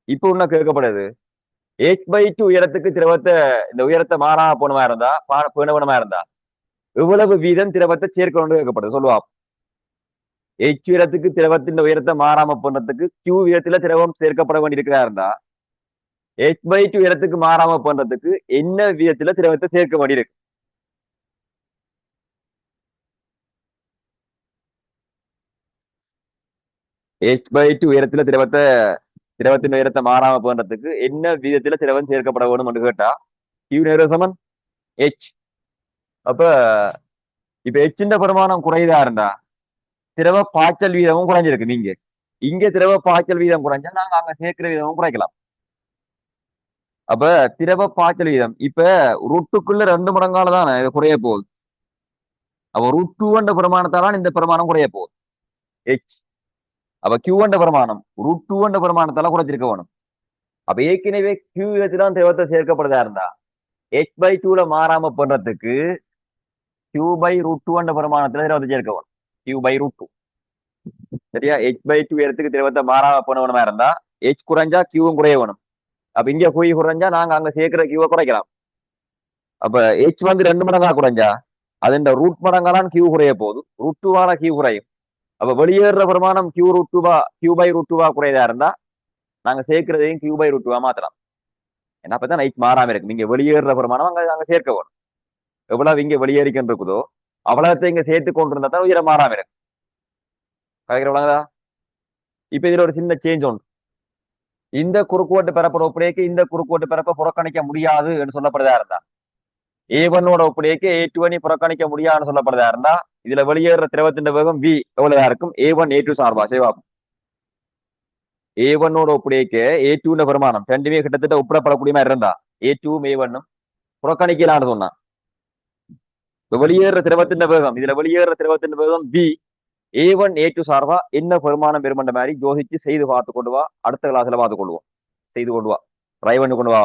இப்ப ஒண்ணு கேட்கப்படுது h/2 உயரத்துக்கு திரவத்தை இந்த உயரத்தை மாறாம போனமா இருந்தா பேணவனமா இருந்தா எவ்வளவு வீதம் திரவத்தை சேர்க்கணும்னு கேட்கப்படுது சொல்லுவா. h உயரத்துக்கு திரவத்தின் உயரத்தை மாறாம போன்றதுக்கு Q விதத்துல திரவம் சேர்க்கப்பட வேண்டியிருக்கிறா இருந்தா h/2 உயரத்துக்கு மாறாம பண்றதுக்கு என்ன விதத்துல திரவத்தை சேர்க்க வேண்டியிருக்கு. h/2 உயரத்துல திரவத்தின் உயரத்தை மாறாம பண்றதுக்கு என்ன விதத்துல திரவம் சேர்க்கப்பட வேணும் கேட்டா Q நேர சமன் H. அப்ப இப்ப H பெருமானம் குறைதா இருந்தா திரவ பாய்ச்சல் வீதமும் குறைஞ்சிருக்கு. நீங்க இங்க திரவ பாய்ச்சல் வீதம் குறைஞ்சா நாங்க அங்க சேர்க்கிற வீதமும் குறைக்கலாம். அப்ப திரவ பாய்ச்சல் வீதம் இப்ப ரூட்டுக்குள்ள 2 மடங்கால தானே இது குறைய போகுது. அப்ப ரூட் 2 பிரமாணத்தால இந்த பிரமாணம் குறைய போகுது H. அப்ப கியூன்ற பெருமானம் ரூட் டூன்ற பெருமானத்தால குறைச்சிருக்க வேணும். அப்ப ஏற்கனவே கியூ தான் திரவத்தை சேர்க்கப்படுதா இருந்தா h/2ல மாறாம பண்றதுக்கு Q/√2 பெருமானத்துல திரவத்தை சேர்க்க வேணும். Q/√2 சரியா. h/2 இடத்துக்கு திரவத்தை மாறாம பண்ணணுமா இருந்தா h குறைஞ்சா கியூவும் குறைய வேணும். அப்ப இங்க போய் குறைஞ்சா நாங்க அங்க சேர்க்கிற கியூவை குறைக்கலாம். அப்ப h வந்து 2 மடங்கா குறைஞ்சா அது இந்த ரூட் மடங்காலாம் கியூ குறைய போகுது. √2 கியூ குறையும். அப்ப வெளியேற பிரமாணம் Q/√2 குறையதா இருந்தா நாங்க சேர்க்கிறதையும் Q/√2 மாத்தலாம். ஏன்னா அப்பதான் h மாறாம இருக்கு. நீங்க வெளியேற பிரமாணம் அங்க சேர்க்க வேணும். எவ்வளவு இங்க வெளியேறிக்கிட்டு இருக்குதோ அவ்வளவுத்தை இங்க சேர்த்து கொண்டு இருந்தா தான் உயிரை மாறாம இருக்கு. கலைக்கிறவங்களா இப்ப இதுல ஒரு சின்ன சேஞ்ச் ஒன்று. இந்த குறுக்குவெட்டு பரப்போட ஒப்படைக்கு இந்த குறுக்குவெட்டு பரப்பை புறக்கணிக்க முடியாது என்று சொல்லப்படுதா இருந்தா A1 ஒப்படைக்கு A2 புறக்கணிக்க முடியாதுன்னு சொல்லப்படுதா இருந்தா இதுல வெளியேற திரவத்தின் வேகம் V எவ்வளவுதான் இருக்கும்? A1 A2 சார்பா சேவா. A1 ஒப்படைக்கு A2 பெருமானம் ரெண்டுமே கிட்டத்தட்ட ஒப்பிடப்படக்கூடிய மாதிரி இருந்தா A2 A1 புறக்கணிக்கலான்னு சொன்னான். வெளியேற திரவத்தின் வேகம் இதுல வெளியேற திரவத்தின் வேகம் V A1 A2 சார்பா என்ன பெருமானம் பெருமண்ட மாதிரி யோசிச்சு செய்து பார்த்து கொண்டு வா. அடுத்த கிளாஸ்ல பார்த்து கொள்வோம். செய்து கொண்டு வா. ட்ரை பண்ணி கொண்டு வா.